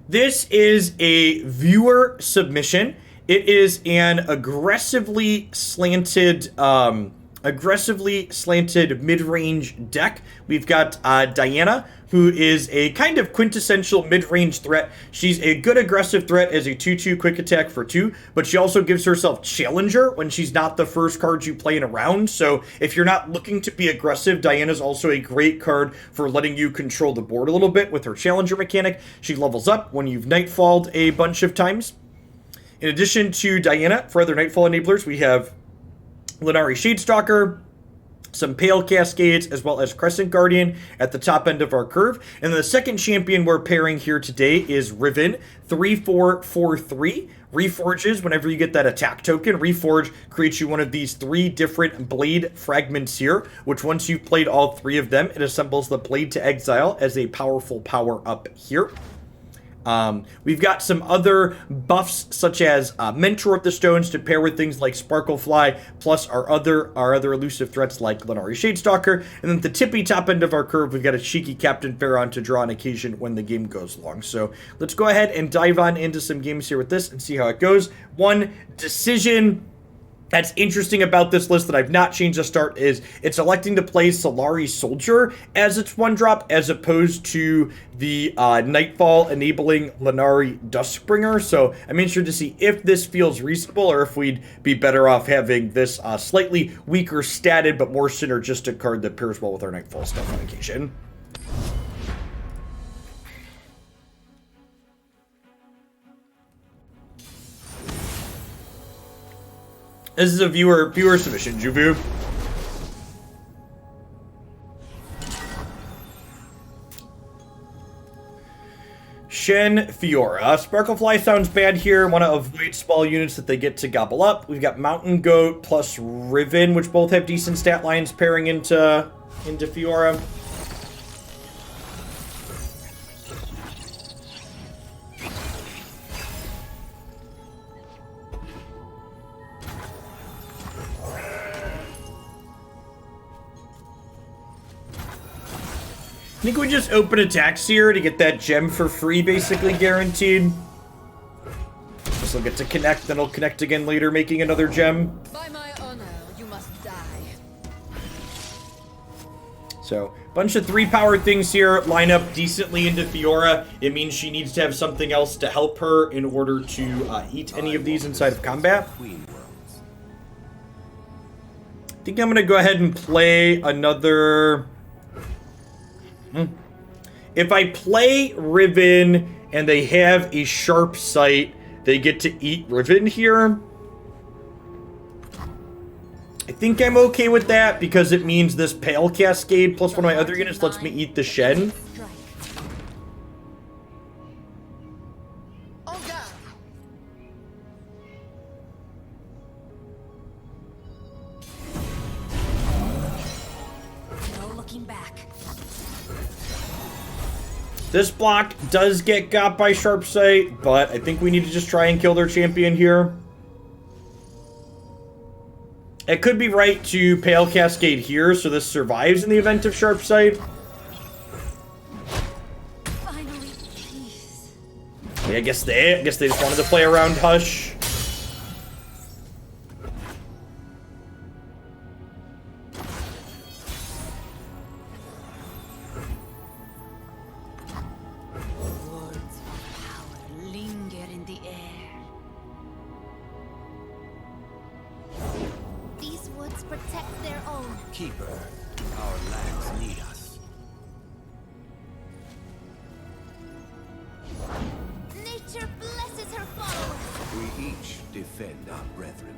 This is a viewer submission. It is an aggressively slanted mid-range deck. We've got Diana, who is a kind of quintessential mid-range threat. She's a good aggressive threat as a 2/2 quick attack for 2, but she also gives herself Challenger when she's not the first card you play in a round. So if you're not looking to be aggressive, Diana's also a great card for letting you control the board a little bit with her Challenger mechanic. She levels up when you've Nightfalled a bunch of times. In addition to Diana, for other Nightfall enablers, we have Lunari Shadestalker, some Pale Cascades, as well as Crescent Guardian at the top end of our curve. And the second champion we're pairing here today is Riven, 3/4/4/3. Reforges whenever you get that attack token. Reforge creates you one of these 3 different blade fragments here, which once you've played all 3 of them, it assembles the Blade to Exile as a powerful power-up here. We've got some other buffs such as Mentor of the Stones to pair with things like Sparklefly, plus our other elusive threats like Lunari Shadestalker. And then at the tippy top end of our curve, we've got a cheeky Captain Pharaon to draw on occasion when the game goes long. So let's go ahead and dive on into some games here with this and see how it goes. One decision that's interesting about this list that I've not changed to start is it's electing to play Solari Soldier as its 1-drop as opposed to the Nightfall enabling Lunari Duskbringer. So I'm interested to see if this feels reasonable or if we'd be better off having this slightly weaker statted but more synergistic card that pairs well with our Nightfall stuff on occasion. This is a viewer submission, Juvu. Shen Fiora. Sparklefly sounds bad here. Want to avoid small units that they get to gobble up. We've got Mountain Goat plus Riven, which both have decent stat lines pairing into Fiora. I think we just open attacks here to get that gem for free, basically guaranteed. This will get to connect, then it'll connect again later, making another gem. By my honor, you must die. So, bunch of 3-power things here line up decently into Fiora. It means she needs to have something else to help her in order to eat any of these inside of combat. I think I'm going to go ahead and play another... If I play Riven and they have a sharp sight, they get to eat Riven here. I think I'm okay with that because it means this Pale Cascade plus one of my other units lets me eat the Shen. This block does get got by Sharp Sight, but I think we need to just try and kill their champion here. It could be right to Pale Cascade here, so this survives in the event of Sharp Sight. Finally, peace. Yeah, I guess they just wanted to play around Hush. Protect their own. Keeper, our lands need us. Nature blesses her followers. We each defend our brethren.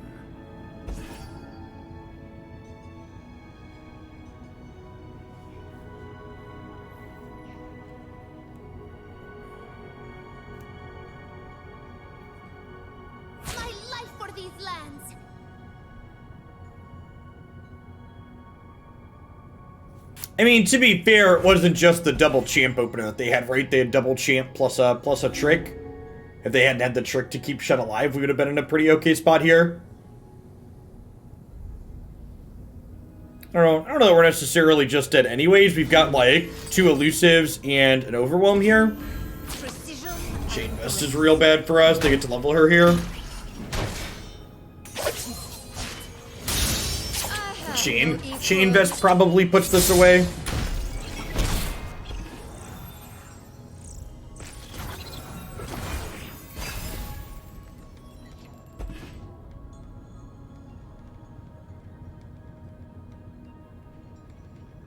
My life for these lands. I mean, to be fair, it wasn't just the double champ opener that they had, right? They had double champ plus a trick. If they hadn't had the trick to keep Shen alive, we would have been in a pretty okay spot here. I don't know that we're necessarily just dead anyways. We've got, like, 2 elusives and an overwhelm here. Precision Chain Vest is real bad for us. They get to level her here. Chain Vest probably puts this away.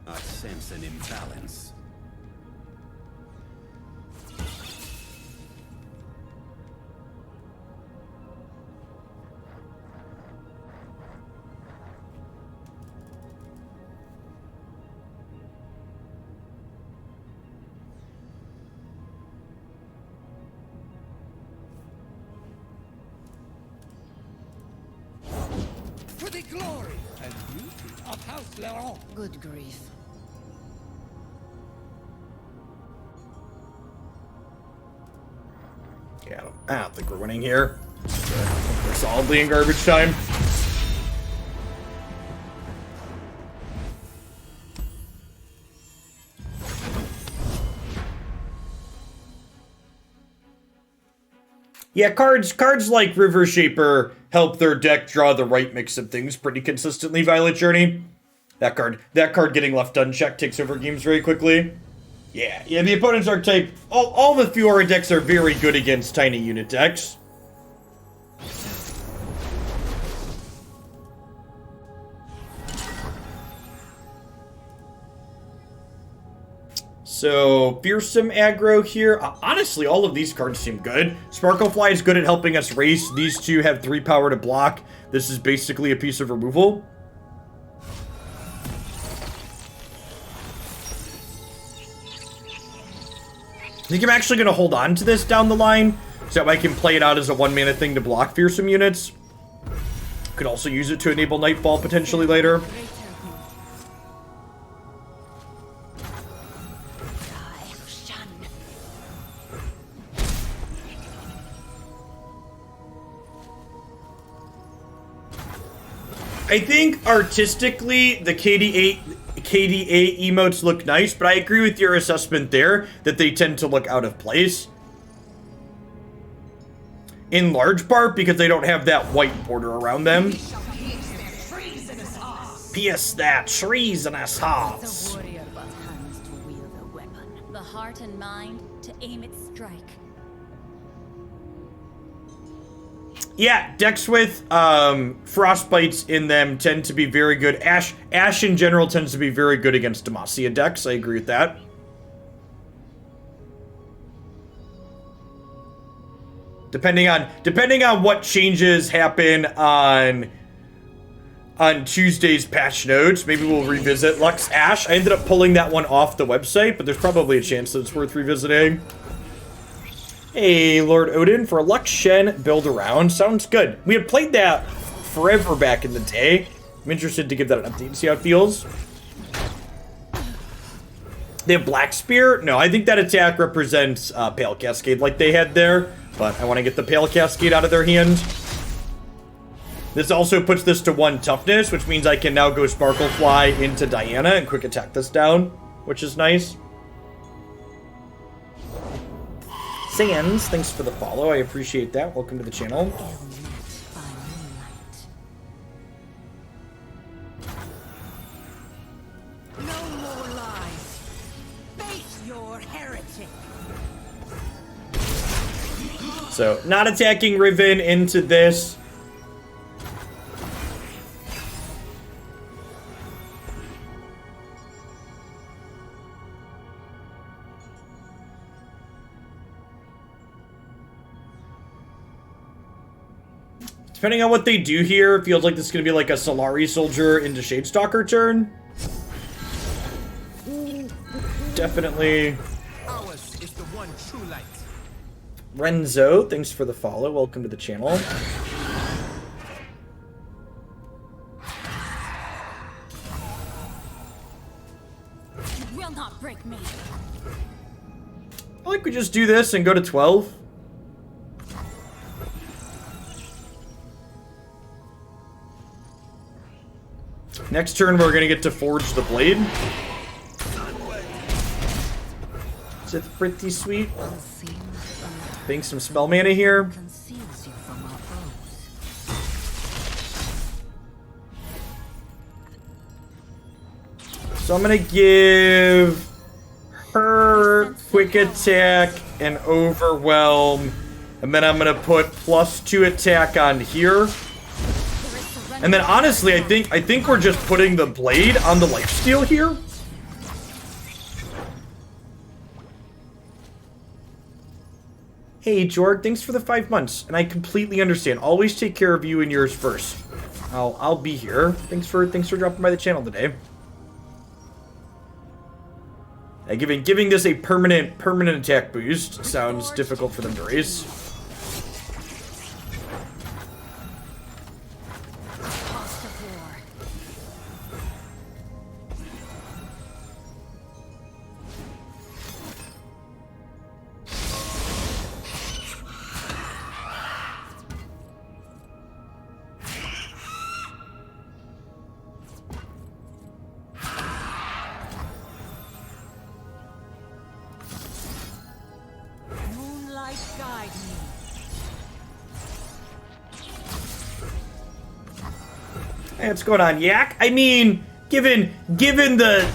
I sense an imbalance. For the glory and beauty of House Laurent. Good grief. Yeah, I don't think we're winning here. We're solidly in garbage time. Yeah, cards like River Shaper help their deck draw the right mix of things pretty consistently. Violet Journey. That card getting left unchecked takes over games very quickly. Yeah, the opponent's archetype, all the Fiora decks are very good against tiny unit decks. So, fearsome aggro here. Honestly, all of these cards seem good. Sparklefly is good at helping us race. These two have 3 power to block. This is basically a piece of removal. I think I'm actually going to hold on to this down the line, so that I can play it out as a 1-mana thing to block fearsome units. Could also use it to enable Nightfall potentially later. I think artistically the KDA emotes look nice, but I agree with your assessment there that they tend to look out of place. In large part because they don't have that white border around them. Pierce that treasonous hearts. The warrior but hands to wield a weapon. The heart and mind to aim its strike. Yeah, decks with frostbites in them tend to be very good. Ash in general tends to be very good against Demacia decks. I agree with that. Depending on what changes happen on Tuesday's patch notes, maybe we'll revisit Lux Ash. I ended up pulling that one off the website, but there's probably a chance that it's worth revisiting. Hey, Lord Odin, for a Lux Shen build around. Sounds good. We had played that forever back in the day. I'm interested to give that an update and see how it feels. They have Black Spear? No, I think that attack represents Pale Cascade like they had there, but I want to get the Pale Cascade out of their hand. This also puts this to 1 toughness, which means I can now go Sparklefly into Diana and quick attack this down, which is nice. Sands, thanks for the follow. I appreciate that. Welcome to the channel. No more lies. Face your heretic. So, not attacking Riven into this. Depending on what they do here, it feels like this is going to be like a Solari Soldier into Shadestalker turn. Definitely. Ours is the one true light. Renzo, thanks for the follow. Welcome to the channel. You will not break me. I think we just do this and go to 12. Next turn, we're going to get to Forge the Blade. Is it pretty sweet? Unseen from the Bank some spell mana here. Conceals you from our foes. So I'm gonna give her quick attack and overwhelm, and then I'm gonna put +2 attack on here. And then honestly, I think we're just putting the blade on the lifesteal here. Hey Jorg, thanks for the 5 months, and I completely understand. Always take care of you and yours first. I'll be here. Thanks for dropping by the channel today. Giving this a permanent attack boost sounds difficult for them to raise. Cost of war. Moonlight guide me. Hey, what's going on, Yak? I mean, given the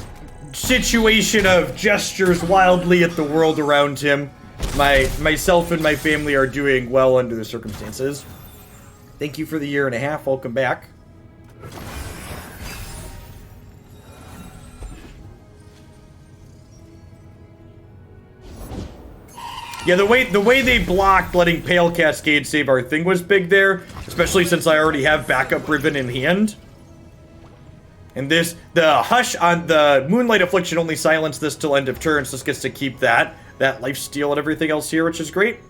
situation of gestures wildly at the world around him, myself and my family are doing well under the circumstances. Thank you for the 1.5 years. Welcome back. Yeah, the way they blocked letting Pale Cascade save our thing was big there, especially since I already have backup Riven in hand. And the Hush on the Moonlight Affliction only silenced this till end of turn, so this gets to keep that lifesteal and everything else here, which is great.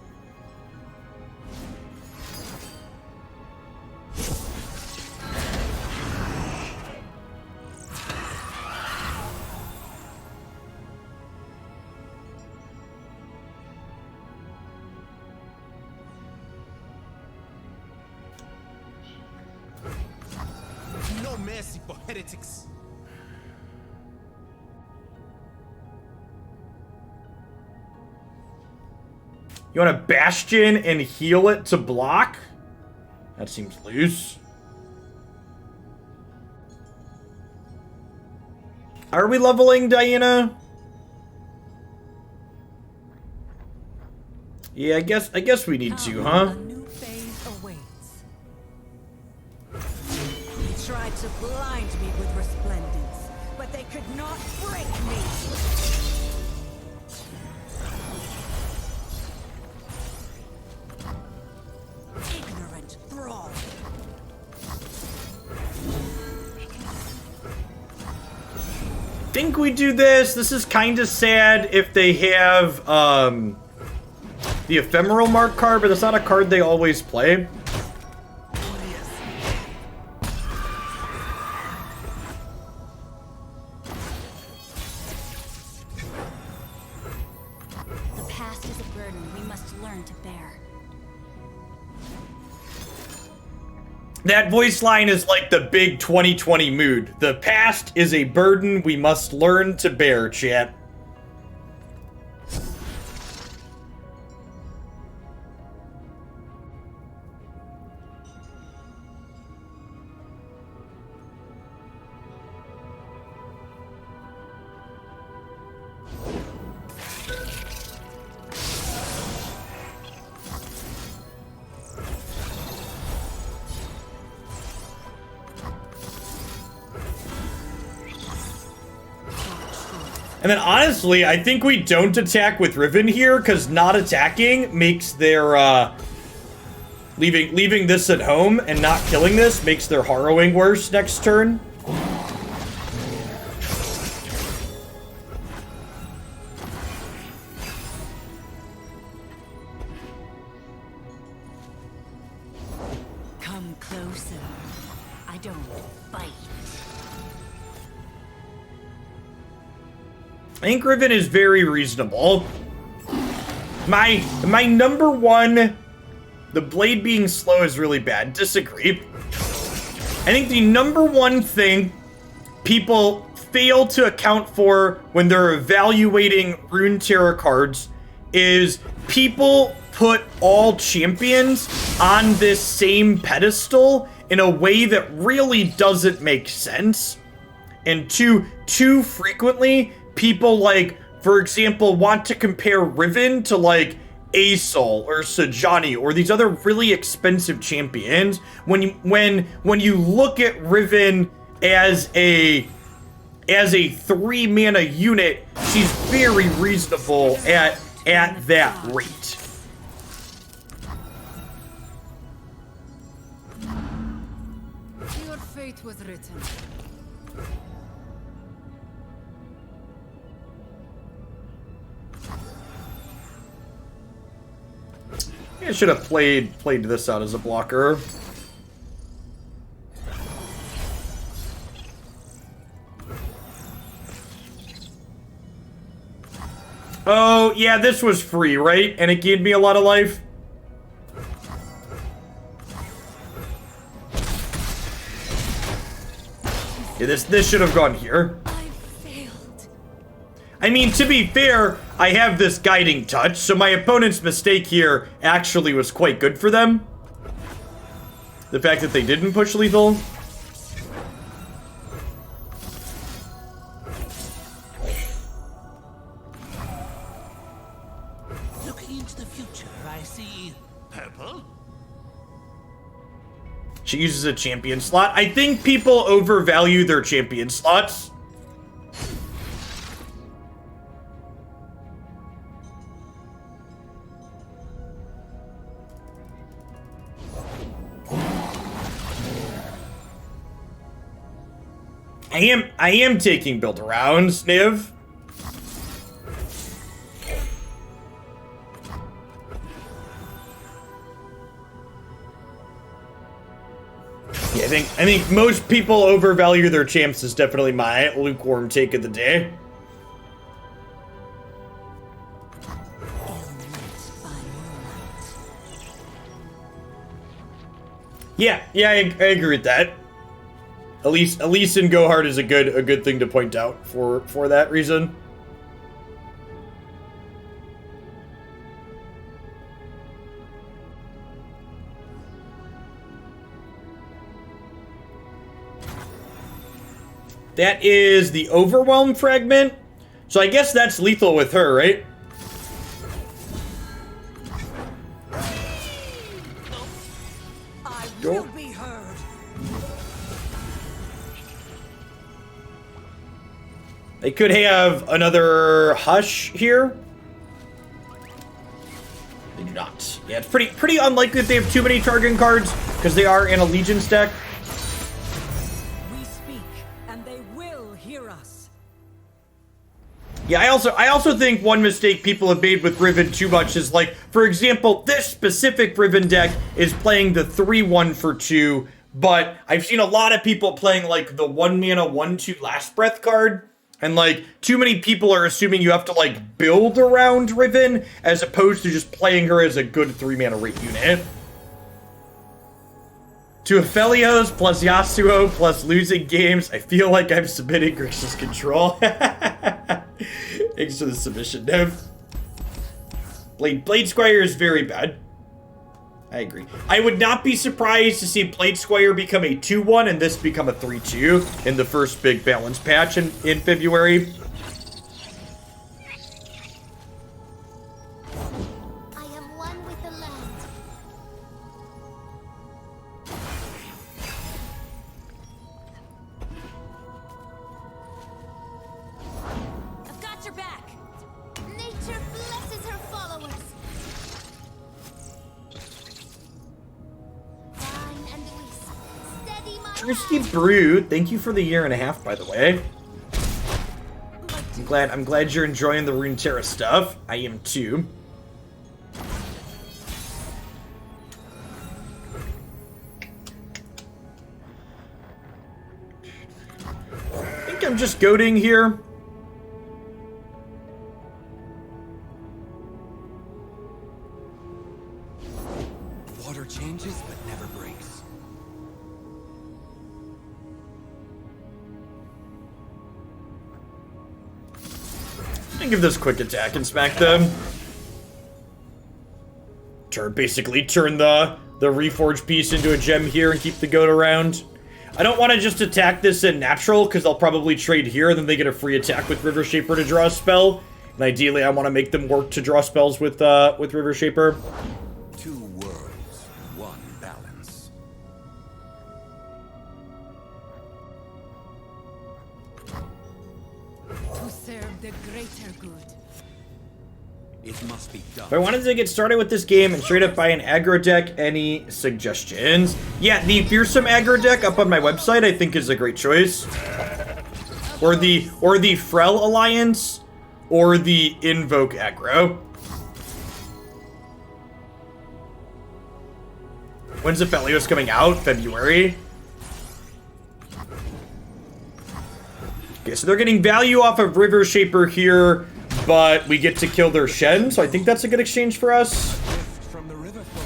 No mercy for heretics. You want a Bastion and heal it to block? That seems loose. Are we leveling, Diana? Yeah, I guess we need to, huh? A new phase awaits. They tried to blind me with resplendence, but they could not break me. Ignorant thrall. Think we do this. This is kind of sad if they have the Ephemeral Mark card, but that's not a card they always play. The past is a burden we must learn to bear. That voice line is like the big 2020 mood. The past is a burden we must learn to bear, chat. And then honestly, I think we don't attack with Riven here, because not attacking makes their, leaving this at home and not killing this makes their harrowing worse next turn. Come closer. I don't bite. I think Riven is very reasonable. My number one, the blade being slow is really bad. Disagree. I think the number one thing people fail to account for when they're evaluating Runeterra cards is people put all champions on this same pedestal in a way that really doesn't make sense. And too frequently, people, like, for example, want to compare Riven to, like, Asol or Sajani or these other really expensive champions. When you look at Riven as a 3-mana unit, she's very reasonable at that rate. Your fate was written. I should have played this out as a blocker. Oh, yeah, this was free, right? And it gave me a lot of life. Yeah, this should have gone here. I failed. I mean, to be fair, I have this guiding touch, so my opponent's mistake here actually was quite good for them. The fact that they didn't push lethal. Looking into the future, I see purple. She uses a champion slot. I think people overvalue their champion slots. I am taking build arounds, Niv. Yeah, I think most people overvalue their champs is definitely my lukewarm take of the day. Yeah, I agree with that. Elise and Gohard is a good thing to point out for that reason. That is the Overwhelm fragment. So I guess that's lethal with her, right? I will be heard. They could have another Hush here. They do not. Yeah, it's pretty unlikely that they have too many targeting cards because they are in Allegiance deck. We speak, and they will hear us. Yeah, I also think one mistake people have made with Riven too much is, like, for example, this specific Riven deck is playing the 3-1 for 2, but I've seen a lot of people playing, like, the 1-mana 1/2 Last Breath card. And, like, too many people are assuming you have to, like, build around Riven as opposed to just playing her as a good 3-mana rate unit. To Aphelios plus Yasuo plus losing games, I feel like I'm submitting Grixis Control. Thanks for the submission, Nev. Blade Squire is very bad. I agree. I would not be surprised to see Blade Squire become a 2-1 and this become a 3-2 in the first big balance patch in February. I am one with the land. I've got your back. Nature blesses her followers. Fine and wisp. Steady my Thirsty hand. Brew, thank you for the 1.5 years, by the way. I'm glad you're enjoying the Runeterra stuff. I am too. I think I'm just goading here. Water changes but never breaks. I give this quick attack and smack them. Basically turn the reforged piece into a gem here and keep the goat around. I don't want to just attack this in natural, because I'll probably trade here, and then they get a free attack with River Shaper to draw a spell. And ideally, I want to make them work to draw spells with River Shaper. Two worlds, one balance. To serve the greater good. It must be done. If I wanted to get started with this game and straight up buy an aggro deck, any suggestions? Yeah, the Fearsome aggro deck up on my website I think is a great choice. Or the Frel Alliance, or the Invoke aggro. When's the Felios coming out? February? Okay, so they're getting value off of River Shaper here, but we get to kill their Shen, so I think that's a good exchange for us. Gift from the river folk.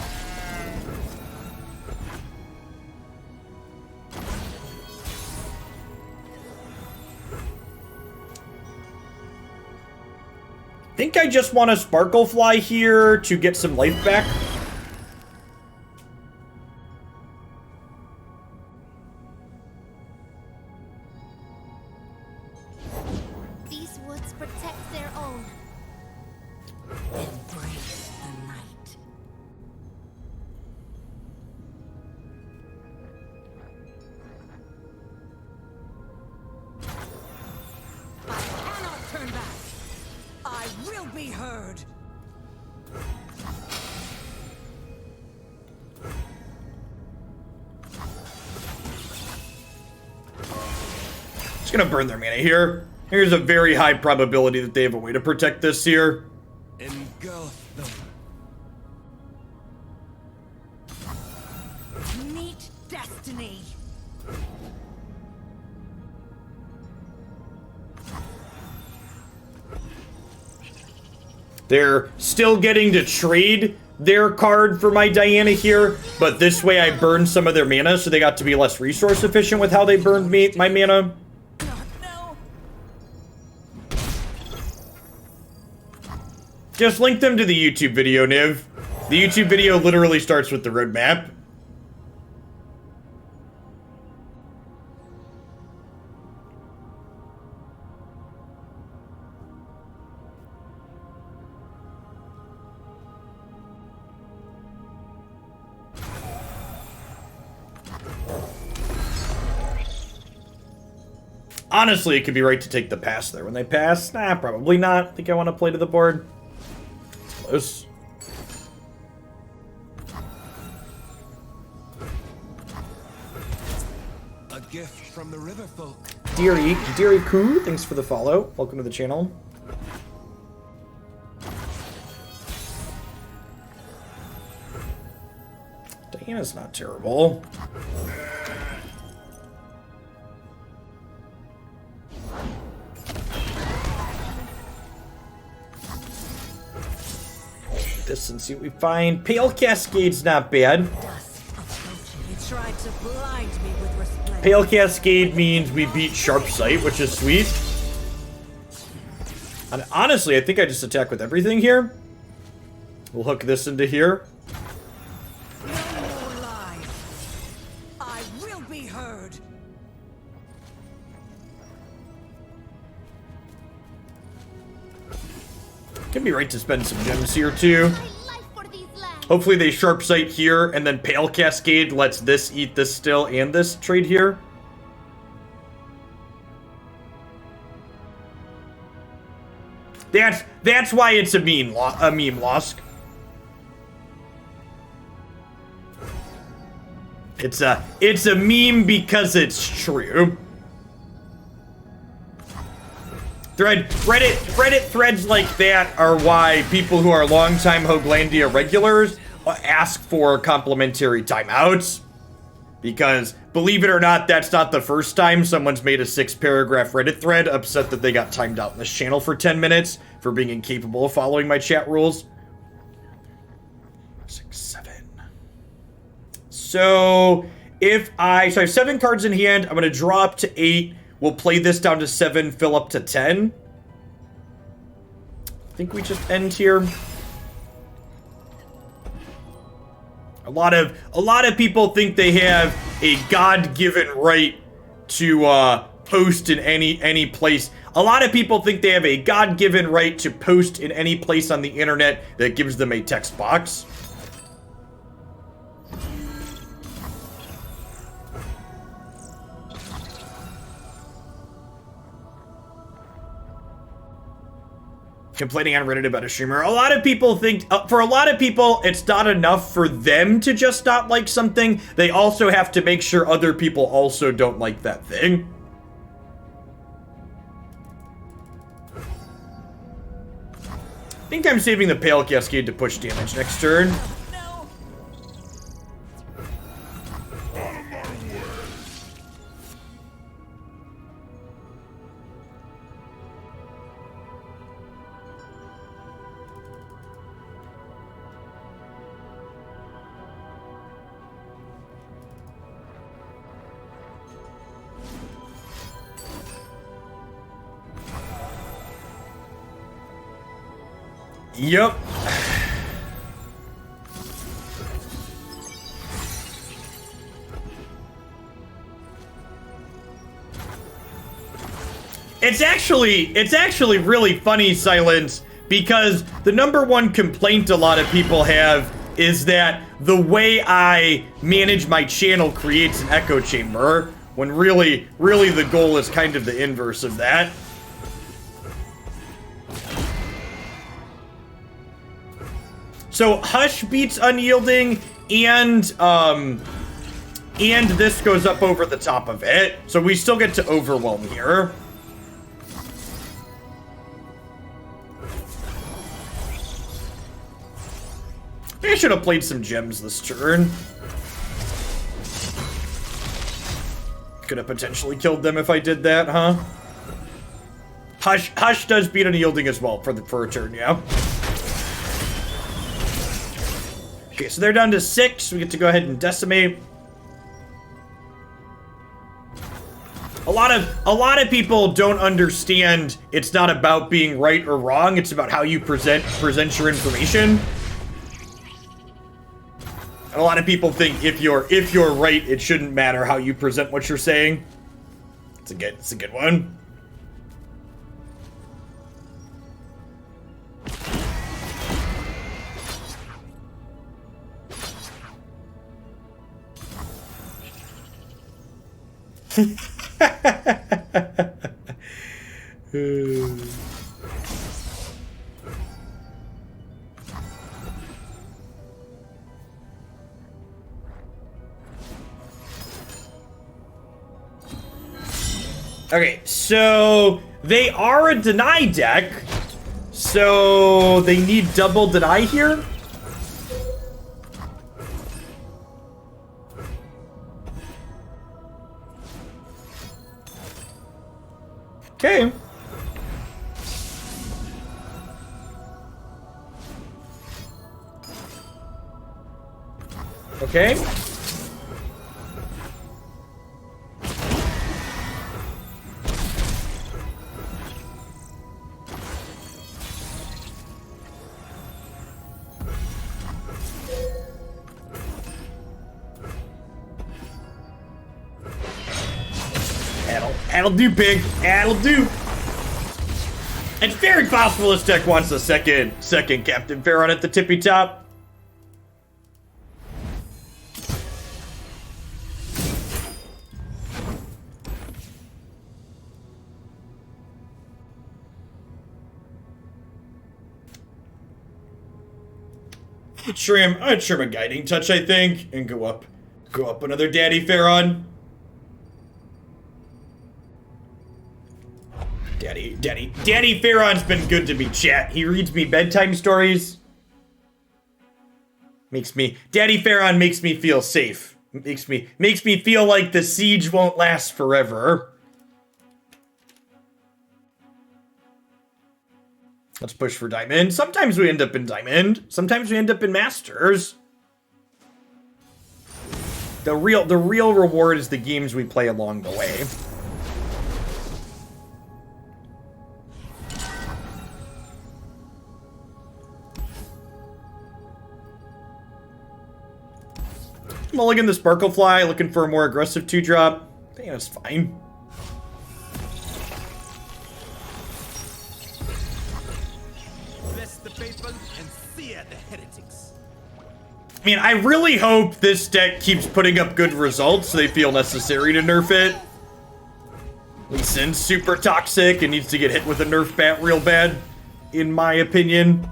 I think I just want to Sparkle Fly here to get some life back. These woods protect their own. Embrace the night. I cannot turn back. I will be heard. Just gonna burn their mana here. Here's a very high probability that they have a way to protect this here. Engulf them. Meet destiny. They're still getting to trade their card for my Diana here, but this way I burned some of their mana, so they got to be less resource efficient with how they burned my mana. No. Just link them to the YouTube video, Niv. The YouTube video literally starts with the roadmap. Honestly, it could be right to take the pass there. When they pass, nah, probably not. I think I want to play to the board. Close. A gift from the river folk. Deary Koo, thanks for the follow. Welcome to the channel. Diana's not terrible. This and see what we find. Pale Cascade's not bad. Dusk approaching. It tried to blind me with resplendence. Pale Cascade means we beat Sharp Sight, which is sweet. And honestly, I think I just attack with everything here. We'll hook this into here. No more lies. I will be heard. Can be right to spend some gems here too. My life for these lands. Hopefully they Sharp Sight here, and then Pale Cascade lets this eat this still and this trade here. That's why it's a meme losk. It's a meme because it's true. Reddit threads like that are why people who are longtime Hoaglandia regulars ask for complimentary timeouts. Because, believe it or not, that's not the first time someone's made a 6-paragraph Reddit thread upset that they got timed out in this channel for 10 minutes for being incapable of following my chat rules. 6, 7. So, I have 7 cards in hand. I'm going to draw up to 8. We'll play this down to 7, fill up to 10. I think we just end here. A lot of people think they have a God-given right to post in any place. A lot of people think they have a God-given right to post in any place on the internet that gives them a text box. Complaining on Reddit about a streamer. A lot of people think, for a lot of people, it's not enough for them to just not like something. They also have to make sure other people also don't like that thing. I think I'm saving the Pale Cascade to push damage next turn. No. Yep. It's actually really funny, Silence, because the #1 complaint a lot of people have is that the way I manage my channel creates an echo chamber, when really the goal is kind of the inverse of that. So Hush beats Unyielding, and this goes up over the top of it. So we still get to Overwhelm here. Maybe I should have played some gems this turn. Could have potentially killed them if I did that, huh? Hush does beat Unyielding as well for a turn, yeah. Okay, so they're down to 6. We get to go ahead and decimate. A lot of people don't understand it's not about being right or wrong, it's about how you present your information. And a lot of people think if you're right, it shouldn't matter how you present what you're saying. It's a good one. Okay, so they are a deny deck, so they need double deny here. Okay. Okay. That'll do, pig. That'll do. It's very possible this deck wants a second Captain Pharaoh at the tippy top. I'd trim a Guiding Touch, I think, and go up another Daddy Pharaoh. Daddy Pharaoh's been good to me, chat. He reads me bedtime stories. Daddy Pharaoh makes me feel safe. Makes me feel like the siege won't last forever. Let's push for Diamond. Sometimes we end up in Diamond. Sometimes we end up in Masters. The real reward is the games we play along the way. Mulligan the Sparklefly, looking for a more aggressive 2-drop. I think that's fine. Bless the faithful and sear the heretics. I mean, I really hope this deck keeps putting up good results so they feel necessary to nerf it. Lee Sin's super toxic and needs to get hit with a nerf bat real bad, in my opinion.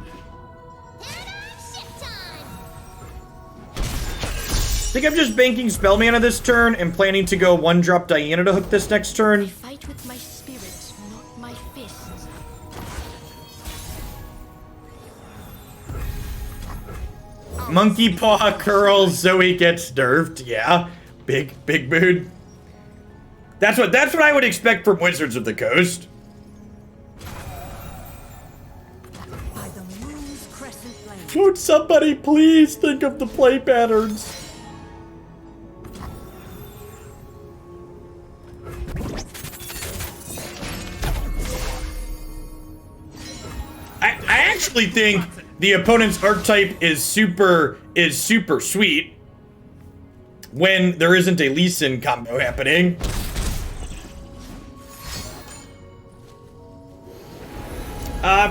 I think I'm just banking spell mana this turn and planning to go 1-drop Diana to hook this next turn. I fight with my spirit, not my fists. Monkey Paw curls, Zoe gets nerfed. Yeah, big mood. That's what I would expect from Wizards of the Coast. By the moon's crescent flame. Would somebody please think of the play patterns? I actually think the opponent's archetype is super sweet when there isn't a Lee Sin combo happening.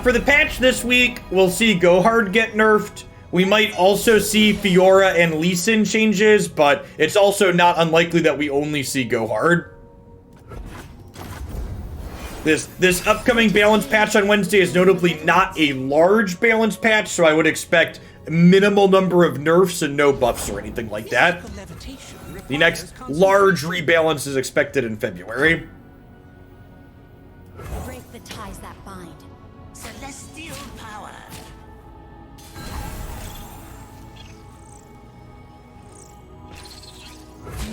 For the patch this week, we'll see Gohard get nerfed. We might also see Fiora and Lee Sin changes, but it's also not unlikely that we only see Gohard. This upcoming balance patch on Wednesday is notably not a large balance patch, so I would expect a minimal number of nerfs and no buffs or anything like that. The next large rebalance is expected in February. Break the ties that bind. Celestial power.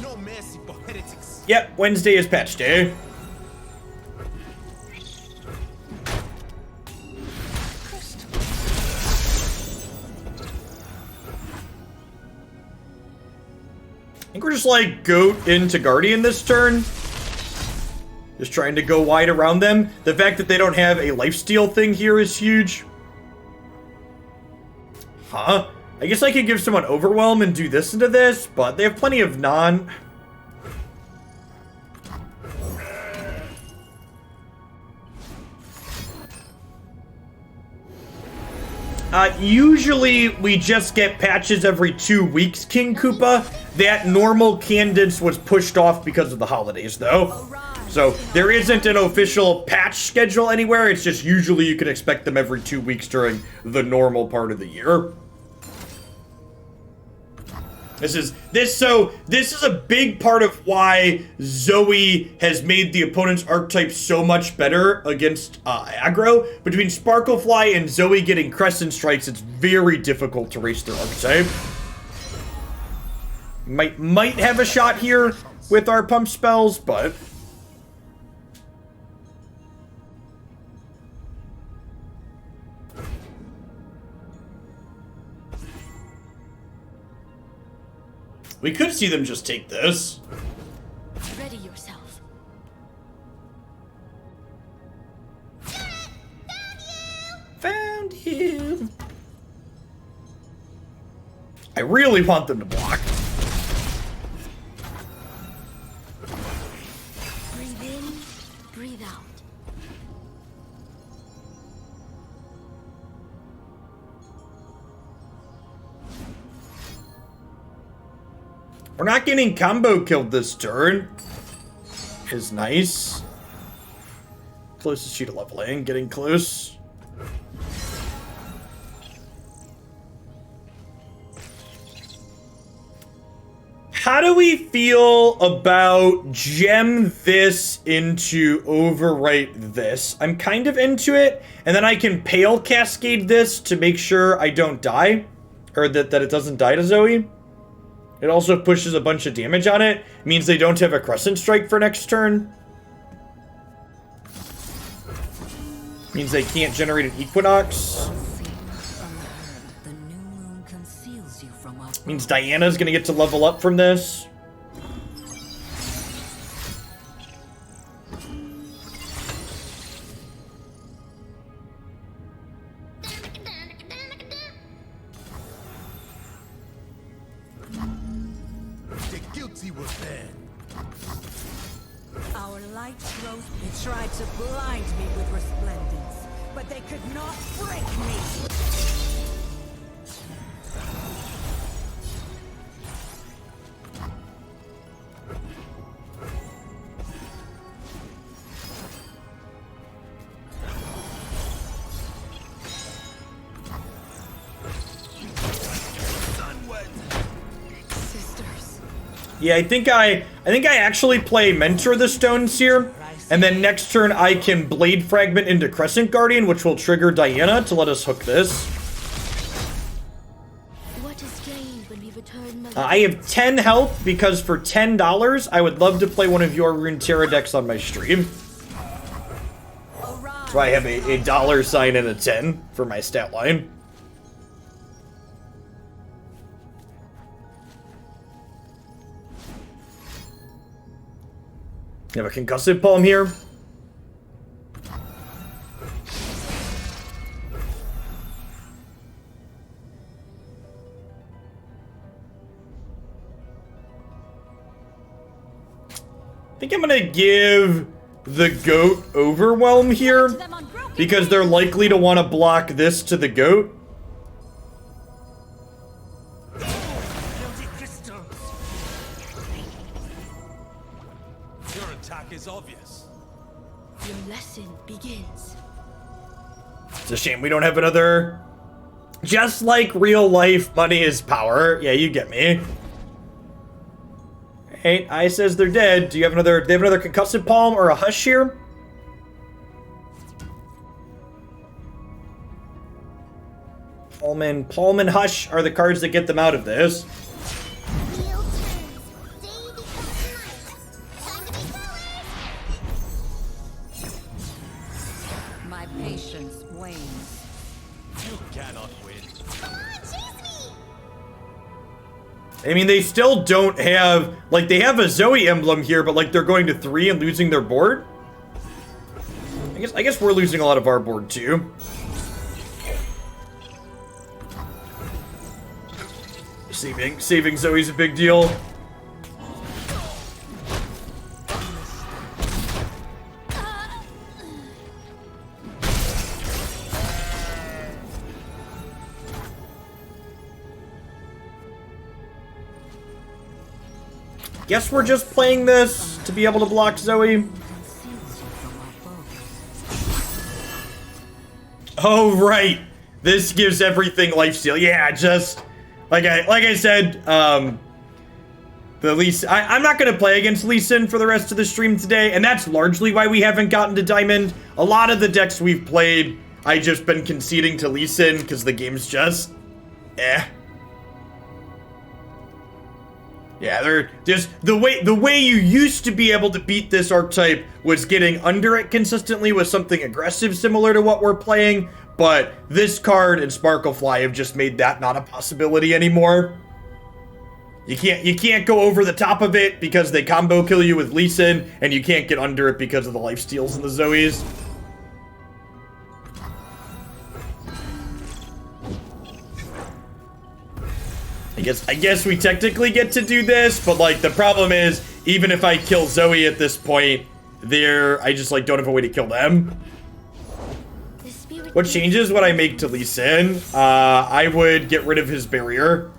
No mercy for heretics. Yep, Wednesday is patch day. I think we're just like goat into Guardian this turn. Just trying to go wide around them. The fact that they don't have a lifesteal thing here is huge. Huh? I guess I could give someone Overwhelm and do this into this, but they have plenty of non... Usually we just get patches every 2 weeks, King Koopa. That normal cadence was pushed off because of the holidays, though. So there isn't an official patch schedule anywhere. It's just usually you can expect them every 2 weeks during the normal part of the year. This is a big part of why Zoe has made the opponent's archetype so much better against aggro. Between Sparklefly and Zoe getting Crescent Strikes, it's very difficult to race their archetype. Might have a shot here with our pump spells, but... we could see them just take this. Ready yourself. Found you. I really want them to block. Breathe in, breathe out. We're not getting combo killed this turn. Is nice. Closest sheet of leveling, getting close. How do we feel about gem this into overwrite this? I'm kind of into it, and then I can pale cascade this to make sure I don't die, or that it doesn't die to Zoe. It also pushes a bunch of damage on it. Means they don't have a Crescent Strike for next turn. Means they can't generate an Equinox. The new moon conceals you from our Means Diana's gonna get to level up from this. beauty was there. Our light grows. They tried to blind me with resplendence, but they could not break me. Yeah, I think I actually play Mentor the Stones here, and then next turn I can Blade Fragment into Crescent Guardian, which will trigger Diana to let us hook this. What is gained when we return I have 10 health because for $10 I would love to play one of your Runeterra decks on my stream. So I have a dollar sign and a 10 for my stat line. You have a concussive palm here. I think I'm gonna give the goat overwhelm here because they're likely to want to block this to the goat. Your attack is obvious. Your lesson begins. It's a shame we don't have another. Just like real life, money is power. Yeah, you get me. Hey, I says they're dead. Do you have another? They have another concussive palm or a hush here? Palm and hush are the cards that get them out of this. Wheel turns. Day becomes night. Time to be flowers. My patience wanes. You cannot win. Come on, chase me. I mean, they still don't have, like, they have a Zoe emblem here, but, like, they're going to 3 and losing their board? I guess we're losing a lot of our board, too. Saving Zoe's a big deal. Guess we're just playing this to be able to block Zoe. Oh, right. This gives everything lifesteal. Yeah, just like I said, the Lee Sin, I'm not going to play against Lee Sin for the rest of the stream today, and that's largely why we haven't gotten to Diamond. A lot of the decks we've played, I just been conceding to Lee Sin because the game's just Yeah, they're just the way you used to be able to beat this archetype was getting under it consistently with something aggressive similar to what we're playing, but this card and Sparklefly have just made that not a possibility anymore. You can't go over the top of it because they combo kill you with Lee Sin, and you can't get under it because of the lifesteals and the Zoes. I guess we technically get to do this, but like the problem is, even if I kill Zoe at this point, I just like don't have a way to kill them. What changes would I make to Lee Sin? I would get rid of his barrier.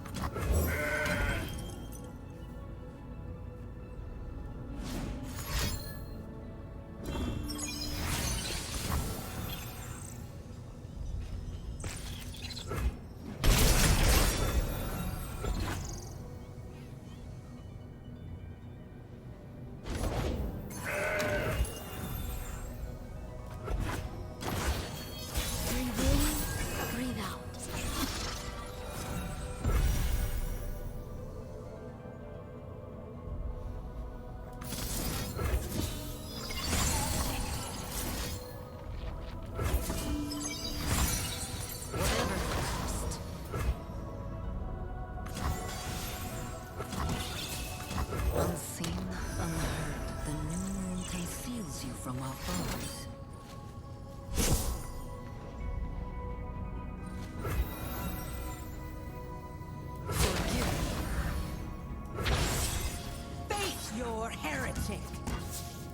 more heretic.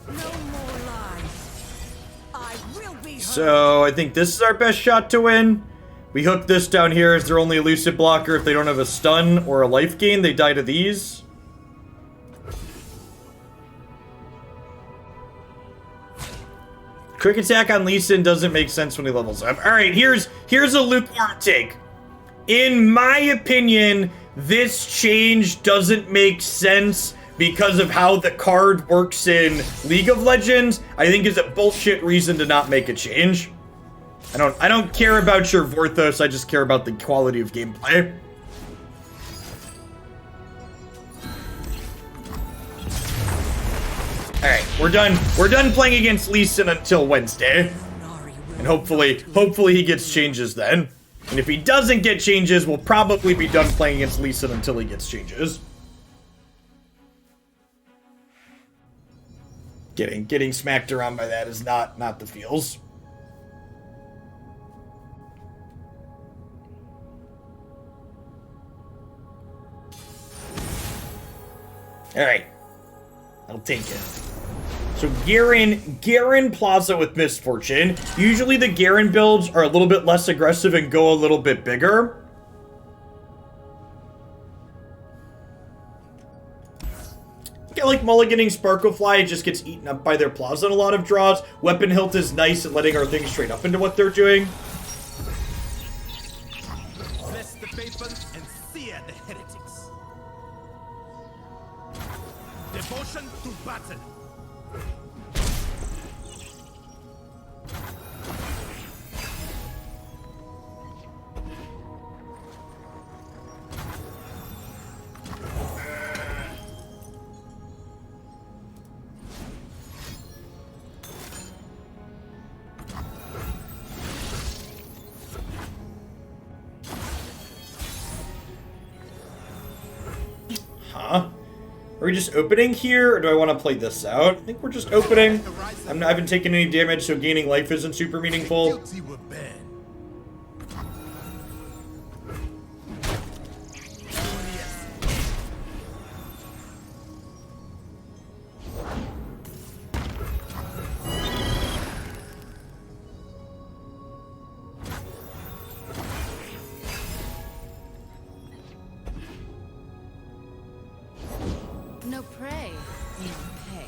No more lies. I will be heard. So I think this is our best shot to win. We hook this down here as their only elusive blocker. If they don't have a stun or a life gain, they die to these. Quick attack on Lee Sin doesn't make sense when he levels up. Alright, here's a lukewarm take. In my opinion, this change doesn't make sense because of how the card works in League of Legends. I think is a bullshit reason to not make a change. I don't care about your Vorthos, I just care about the quality of gameplay. Alright, we're done. We're done playing against Lee Sin until Wednesday. And hopefully he gets changes then. And if he doesn't get changes, we'll probably be done playing against Lee Sin until he gets changes. Getting smacked around by that is not the feels. Alright. I'll take it. So Garen Plaza with Misfortune. Usually the Garen builds are a little bit less aggressive and go a little bit bigger. I like mulliganing Sparklefly, it just gets eaten up by their Plaza in a lot of draws. Weapon Hilt is nice at letting our things straight up into what they're doing. Bless the faithful and sear the heretics. Devotion to battle. Huh? Are we just opening here, or do I want to play this out? I think we're just opening. I haven't taken any damage, so gaining life isn't super meaningful. Guilty were banned. No prey, no pay.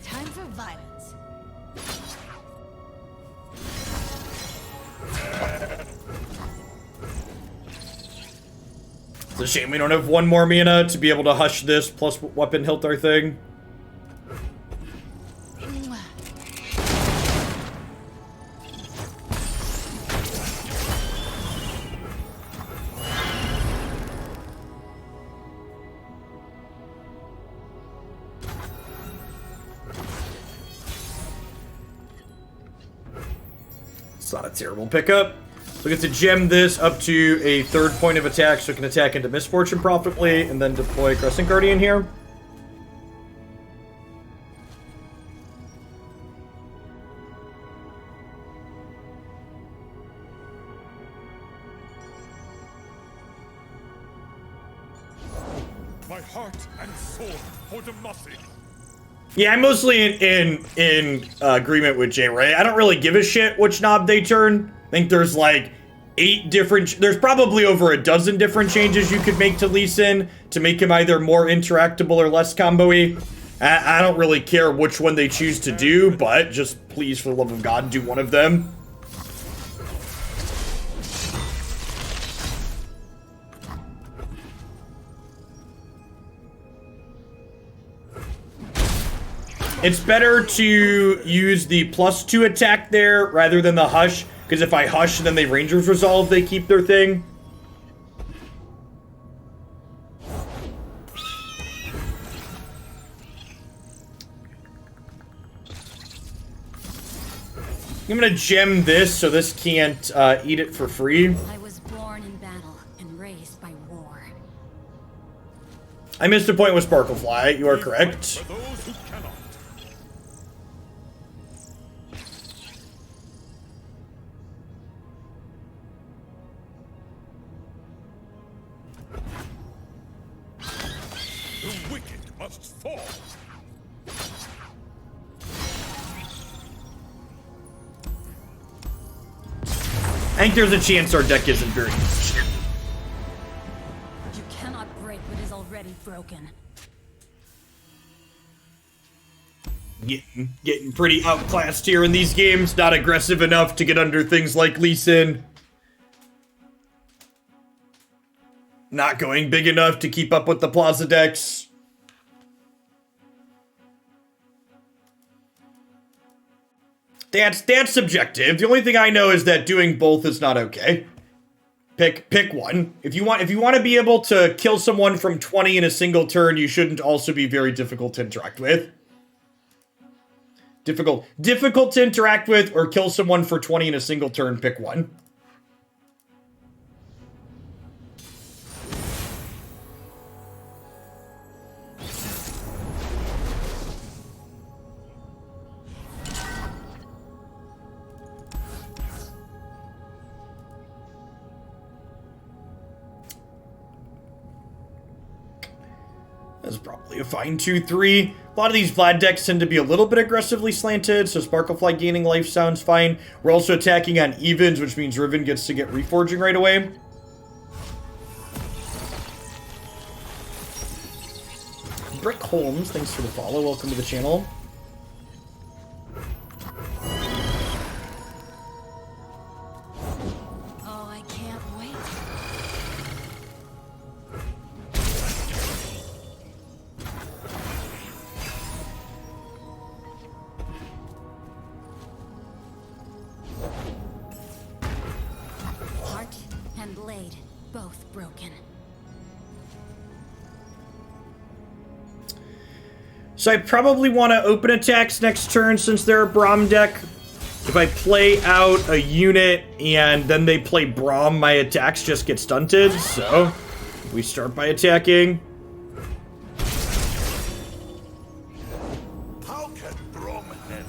Time for violence. It's a shame we don't have one more mana to be able to hush this plus weapon hilt our thing. It's not a terrible pickup. So we get to gem this up to a third point of attack so we can attack into Misfortune profitably and then deploy Crescent Guardian here. My heart and soul for Demacia. Yeah, I'm mostly in agreement with Jay Ray. I don't really give a shit which knob they turn. I think there's like 8 different... There's probably over a dozen different changes you could make to Lee Sin to make him either more interactable or less combo-y. I don't really care which one they choose to do, but just please, for the love of God, do one of them. It's better to use the +2 attack there rather than the hush, because if I hush and then they Rangers resolve, they keep their thing. I'm gonna gem this so this can't eat it for free. I was born in battle and raised by war. I missed a point with Sparklefly, you are correct. For those who cannot. must fall. I think there's a chance our deck isn't very much. You cannot break what is already broken. Getting pretty outclassed here in these games. Not aggressive enough to get under things like Lee Sin. Not going big enough to keep up with the Plaza decks. That's subjective. The only thing I know is that doing both is not okay. Pick one. If you want to be able to kill someone from 20 in a single turn, you shouldn't also be very difficult to interact with. Difficult to interact with or kill someone for 20 in a single turn, pick one. That's probably a fine 2-3. A lot of these Vlad decks tend to be a little bit aggressively slanted, so Sparklefly gaining life sounds fine. We're also attacking on evens, which means Riven gets to get reforging right away. Brick Holmes, thanks for the follow. Welcome to the channel. Oh, I can't wait. Heart and blade, both broken. So I probably want to open attacks next turn since they're a Braum deck. If I play out a unit and then they play Braum, my attacks just get stunted. So we start by attacking. How can Brom help?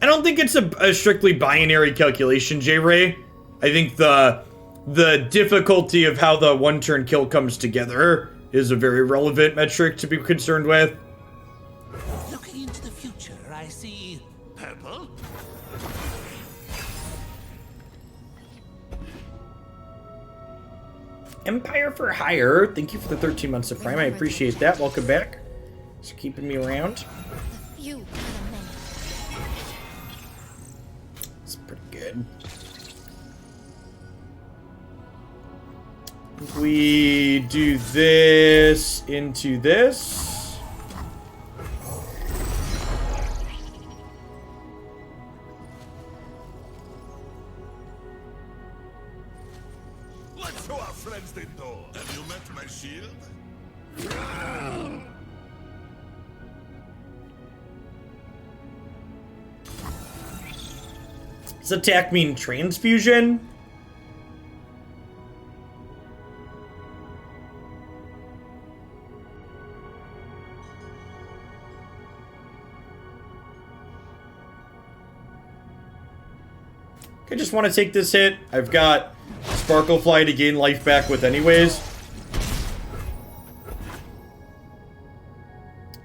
I don't think it's a strictly binary calculation, J-Ray. I think the difficulty of how the one-turn kill comes together is a very relevant metric to be concerned with. Looking into the future, I see purple. Empire for Hire, thank you for the 13 months of Prime. I appreciate that. Welcome back. Thanks for keeping me around. A few out of many. It's pretty good. We do this into this. Let's show our friends the door. Have you met my shield? Does attack mean transfusion? I just want to take this hit. I've got Sparklefly to gain life back with anyways.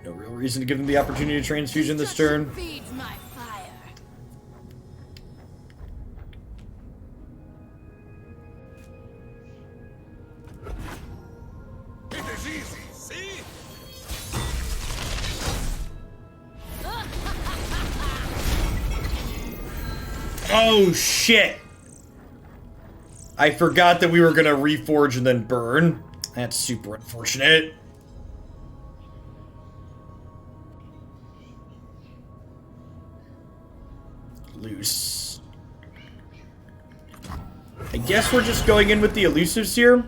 No real reason to give them the opportunity to transfusion this turn. Feeds my fire. It is easy, see? Oh, shit. I forgot that we were going to reforge and then burn. That's super unfortunate. Loose. I guess we're just going in with the elusives here.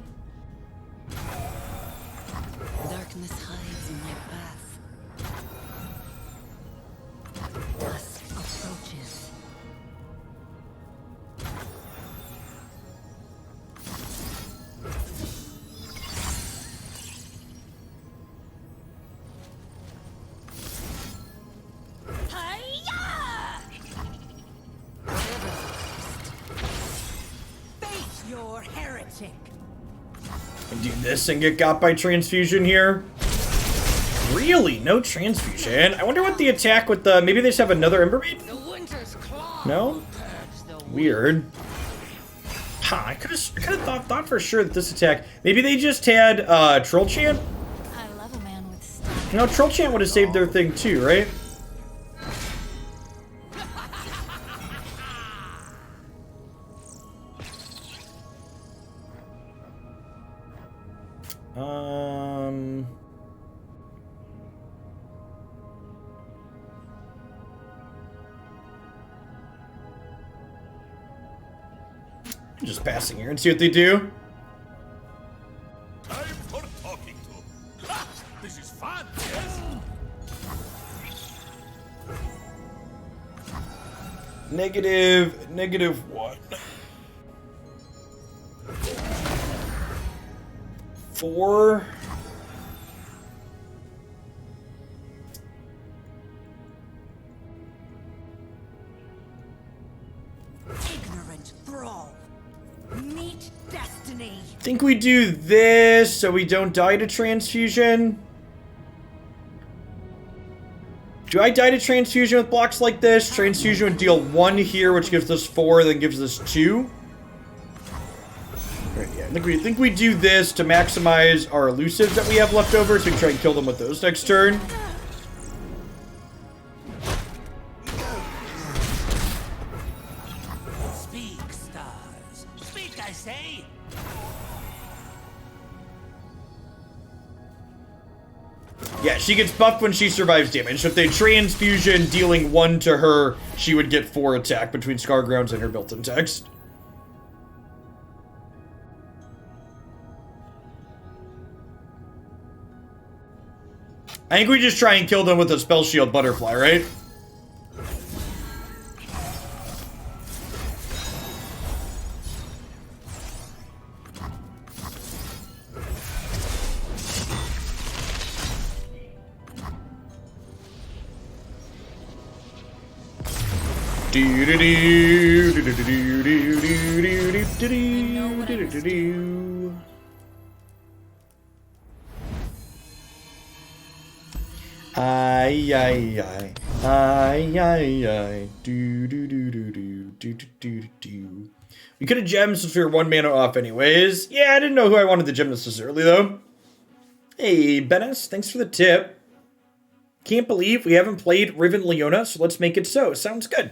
Darkness hides in my path. Dusk approaches. Hiya! pathetic. And do this and get got by transfusion here. Really? No transfusion? I wonder what the attack with the... Maybe they just have another Ember Bead? The winter's claw. No? Purge the Weird. Huh, I could have thought for sure that this attack... Maybe they just had Troll Chant? I love a man with style. No, Troll Chant would have saved their thing too, right? Just passing here and see what they do. Time for talking to. Ha! This is fun, yes? -1. 4. Ignorant thrall. Meet destiny. Think we do this so we don't die to transfusion. Do I die to transfusion with blocks like this? Transfusion would deal 1 here, which gives us 4, then gives us 2. Right, yeah, I think we do this to maximize our elusives that we have left over, so we can try and kill them with those next turn. Speak, stars. Speak, I say. Yeah, she gets buffed when she survives damage. So if they transfusion dealing 1 to her, she would get 4 attack between Scargrounds and her built-in text. I think we just try and kill them with a Spell Shield Butterfly, right? Ay, ay, ay. Ay, ay, ay. Do, do, do, do, do, do, do, do, do. We could have gemmed since we were 1 mana off anyways. Yeah, I didn't know who I wanted to gem necessarily, though. Hey, Benes, thanks for the tip. Can't believe we haven't played Riven Leona, so let's make it so. Sounds good.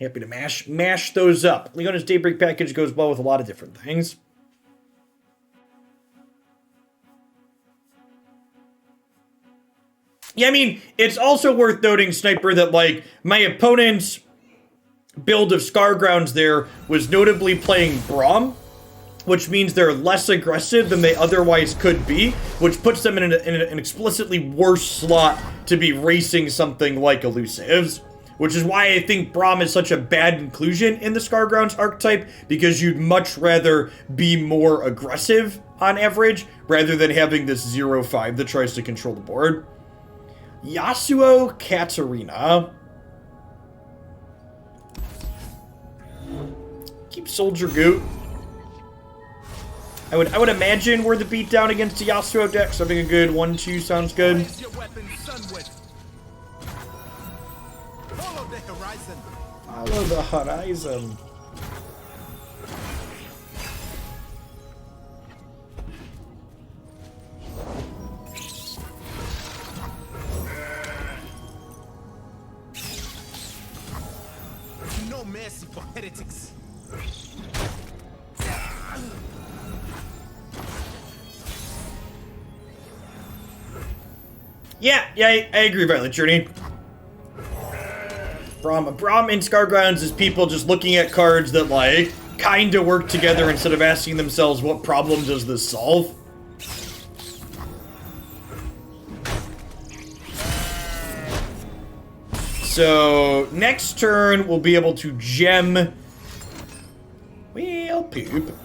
Happy to mash those up. Leona's Daybreak package goes well with a lot of different things. Yeah, I mean, it's also worth noting, Sniper, that, like, my opponent's build of Scargrounds there was notably playing Braum, which means they're less aggressive than they otherwise could be, which puts them in an explicitly worse slot to be racing something like Elusives. Which is why I think Braum is such a bad inclusion in the Scargrounds archetype, because you'd much rather be more aggressive on average, rather than having this 0-5 that tries to control the board. Yasuo Katarina. Keep Soldier Goot. I would imagine we're the beatdown against the Yasuo deck, so having a good 1-2 sounds good. Raise your weapon sunward. Follow the horizon. Follow the horizon. No mercy for heretics. Yeah, I agree, Violet Journey. Braum in Scargrounds is people just looking at cards that, like, kinda work together instead of asking themselves, what problem does this solve? So, next turn, we'll be able to gem... Well, poop.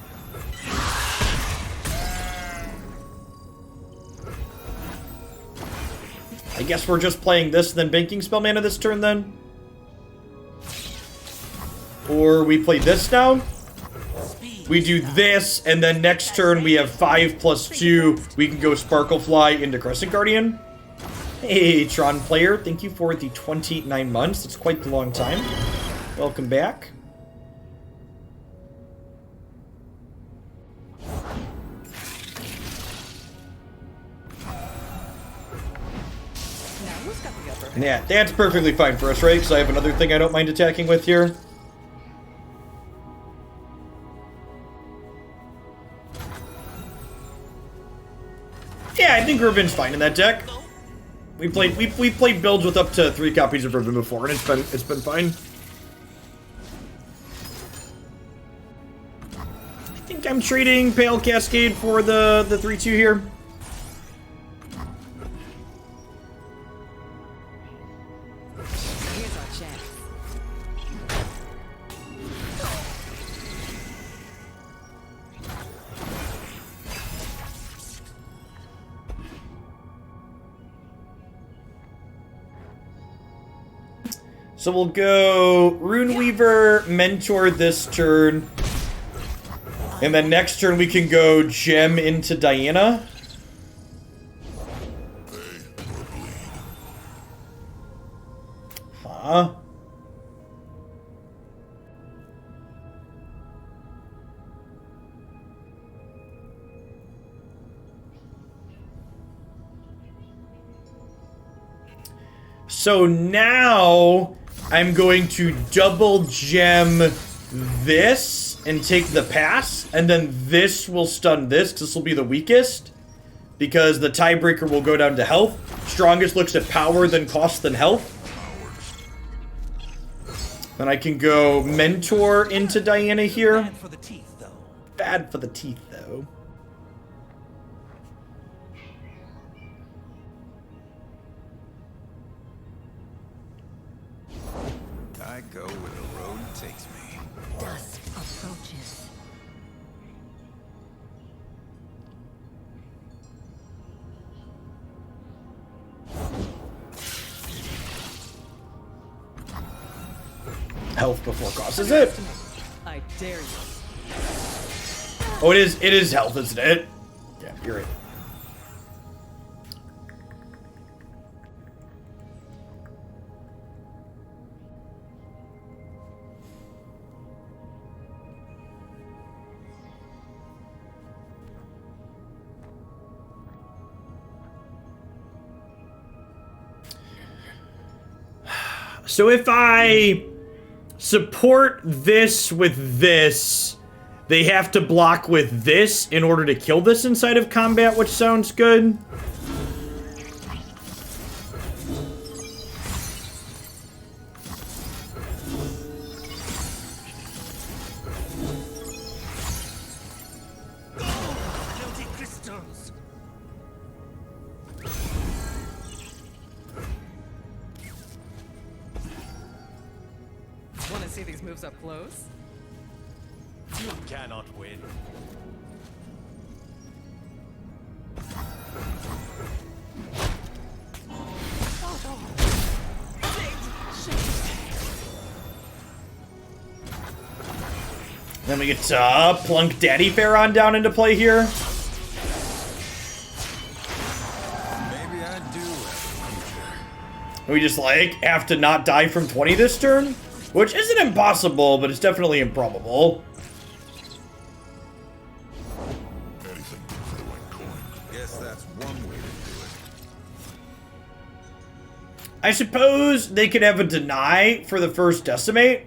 I guess we're just playing this and then banking spell mana this turn, then? Or we play this now? Speak, we do this, and then next turn we have 5+2. We can go Sparklefly into Crescent Guardian. Hey, Tron player, thank you for the 29 months. It's quite the long time. Welcome back. Yeah, that's perfectly fine for us, right? Because I have another thing I don't mind attacking with here. Yeah, I think Riven's fine in that deck. We played builds with up to 3 copies of Riven before, and it's been fine. I think I'm trading Pale Cascade for the 3/2 here. Here's our chance. So we'll go Runeweaver, Mentor this turn. And then next turn we can go Gem into Diana. Huh? So now I'm going to double gem this and take the pass, and then this will stun this, because this will be the weakest, because the tiebreaker will go down to health. Strongest looks at power, then cost, then health. Then I can go Mentor into Diana here. Bad for the teeth, though. Bad for the teeth, though. I go where the road takes me. Dusk approaches. Health before cost is it? I dare you. Oh, it is health, isn't it? Yeah, you're right. So if I support this with this, they have to block with this in order to kill this inside of combat, which sounds good. Guilty crystals. Want to see these moves up close? You cannot win. Then we get Plunk Daddy Pharaon down into play here. Maybe I do have a future. And we just like have to not die from 20 this turn, which isn't impossible, but it's definitely improbable. Anything for the white coin. Guess that's one way to do it. I suppose they could have a deny for the first decimate.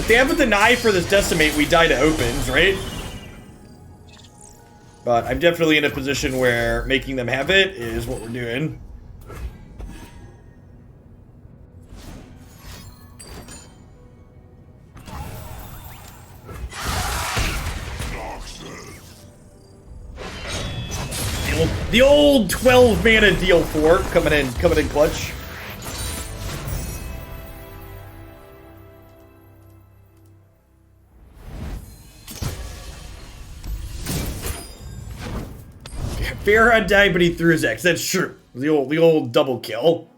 If they have a deny for this decimate, we die to opens, right? But I'm definitely in a position where making them have it is what we're doing. The old 12 mana deal 4 coming in clutch. Farron died, but he threw his X. That's true. The old double kill.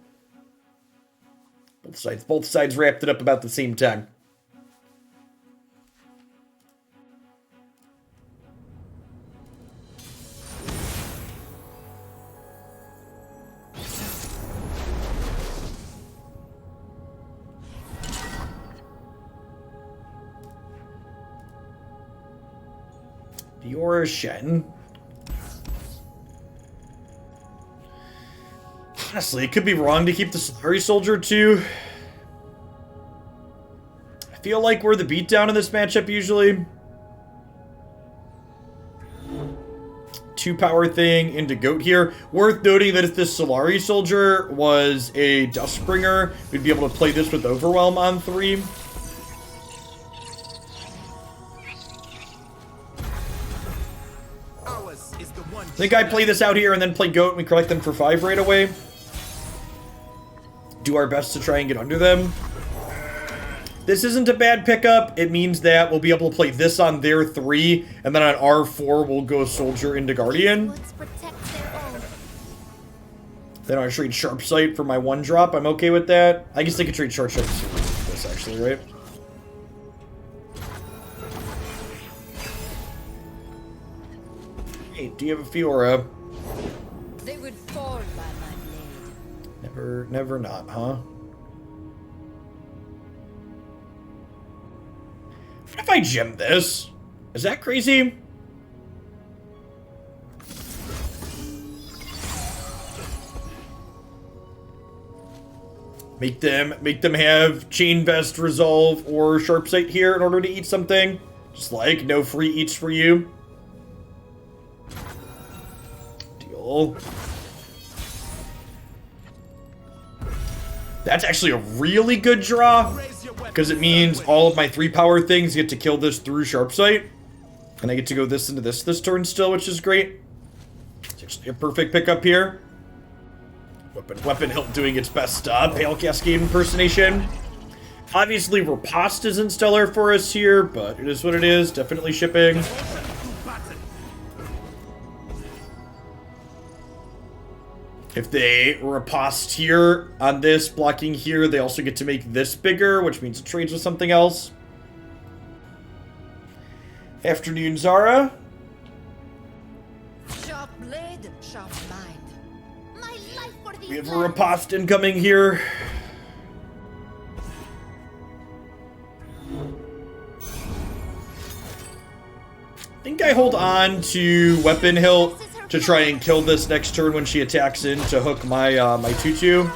Both sides wrapped it up about the same time. Fiora Shen. Honestly, it could be wrong to keep the Solari Soldier too. I feel like we're the beatdown in this matchup usually. 2 power thing into Goat here. Worth noting that if this Solari Soldier was a Duskbringer, we'd be able to play this with Overwhelm on 3. I think I play this out here and then play Goat and we collect them for 5 right away. Do our best to try and get under them. This isn't a bad pickup. It means that we'll be able to play this on their 3, and then on our 4 we'll go Soldier into Guardian. Woods protect their own. Then I'll trade Sharp Sight for my 1-drop. I'm okay with that. I guess I could trade Short Sight for this actually, right? Hey, do you have a Fiora? They would fall by my blade. Never not, huh? What if I gem this? Is that crazy? Make them have Chain Vest, Resolve, or Sharp Sight here in order to eat something. Just like no free eats for you. Deal. That's actually a really good draw, because it means all of my 3-power things get to kill this through Sharp Sight. And I get to go this into this turn still, which is great. It's actually a perfect pickup here. Weapon hilt doing its best Pale Cascade impersonation. Obviously, Riposte isn't stellar for us here, but it is what it is. Definitely shipping. If they Riposte here on this, blocking here, they also get to make this bigger, which means it trades with something else. Afternoon, Zara. Sharp blade, sharp mind. My life for these We have a lands. Riposte incoming here. I think I hold on to Weapon Hilt to try and kill this next turn when she attacks in to hook my my 2/2.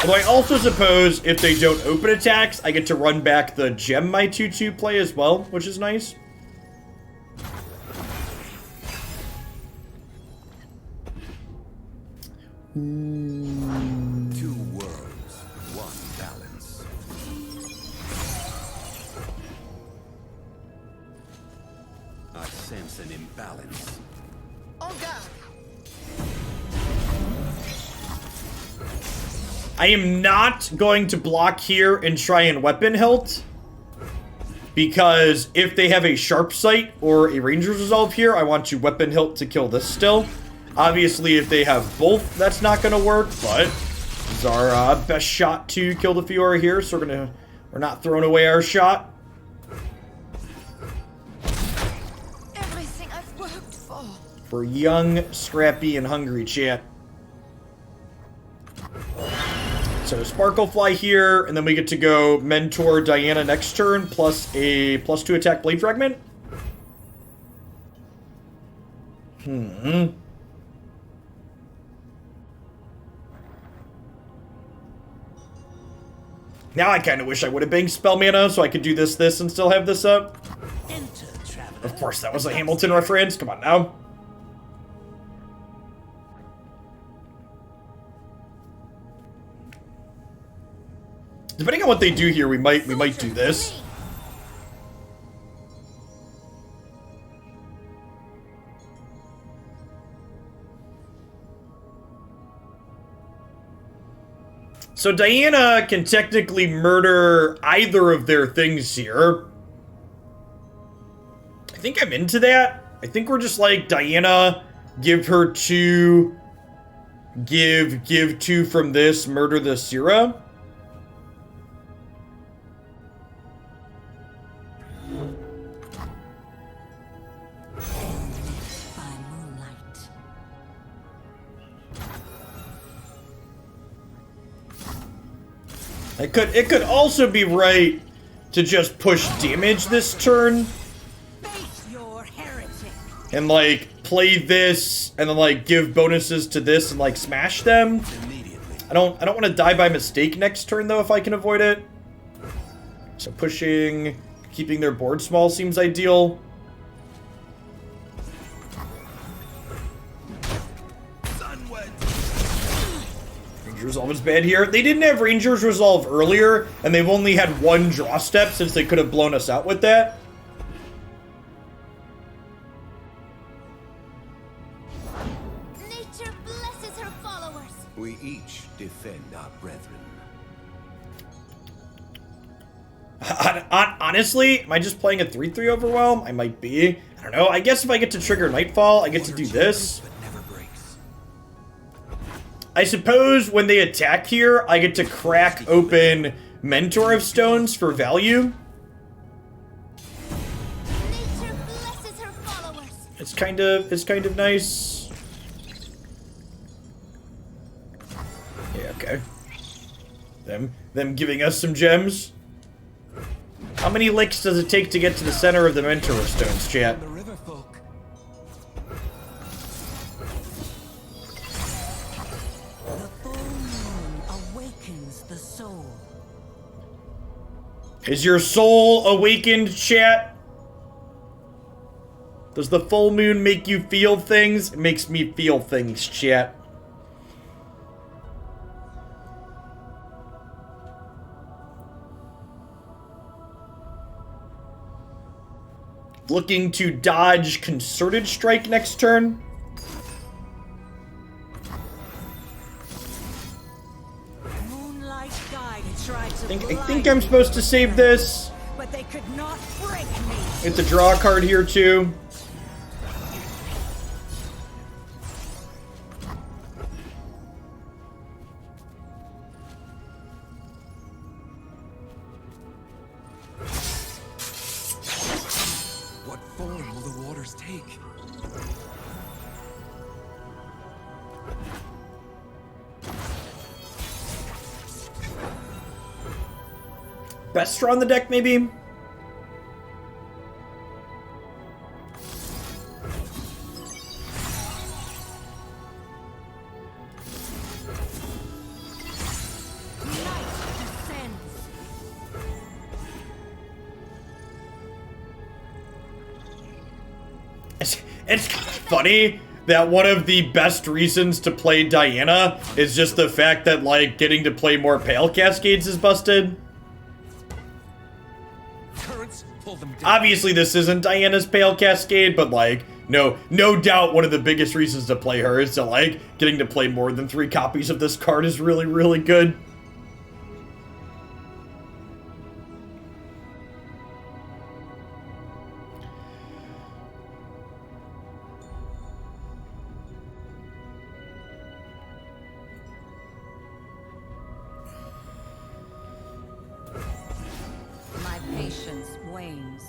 Although I also suppose if they don't open attacks, I get to run back the gem my 2/2 play as well, which is nice. Two worlds, one balance. I sense an imbalance. On guard. I am not going to block here and try and Weapon Hilt, because if they have a Sharp Sight or a Ranger's Resolve here, I want to Weapon Hilt to kill this still. Obviously, if they have both, that's not going to work, but this is our best shot to kill the Fiora here, so we're not throwing away our shot. Everything I've worked for. For young, scrappy, and hungry chat. So Sparklefly here, and then we get to go Mentor Diana next turn, plus a +2 attack Blade Fragment. Now I kind of wish I would have banged Spell Mana so I could do this, and still have this up. Enter, traveler. Of course, that was a Hamilton reference. Come on now. Depending on what they do here, we might do this. So Diana can technically murder either of their things here. I think I'm into that. I think we're just like, Diana, give her 2, give 2 from this, murder the Syrah. By moonlight. It could also be right to just push damage this turn Face your heretic. and like play this and then like give bonuses to this and like smash them. I don't want to die by mistake next turn though if I can avoid it. So pushing, keeping their board small seems ideal. Ranger Resolve is bad here. They didn't have Ranger's Resolve earlier, and they've only had 1 draw step since they could have blown us out with that. Nature blesses her followers. We each defend our brethren. Honestly, am I just playing a 3-3 Overwhelm? I might be. I don't know. I guess if I get to trigger Nightfall, I get to do this. But never breaks. I suppose when they attack here, I get to crack open Mentor of Stones for value. Nature blesses her followers. It's kind of nice. Yeah, okay. Them giving us some gems. How many licks does it take to get to the center of the Mentor of Stones, chat? The river folk. The full moon awakens the soul. Is your soul awakened, chat? Does the full moon make you feel things? It makes me feel things, chat. Looking to dodge Concerted Strike next turn. Moonlight guide tried to I think I'm supposed to save this. but they could not break me. It's a draw card here too. What form will the waters take? Best draw on the deck, maybe? Night descends. It's funny that one of the best reasons to play Diana is just the fact that, like, getting to play more Pale Cascades is busted. Currents pull them down. Obviously, this isn't Diana's Pale Cascade, but, like, no doubt one of the biggest reasons to play her is to, like, getting to play more than 3 copies of this card is really, really good. My patience wanes.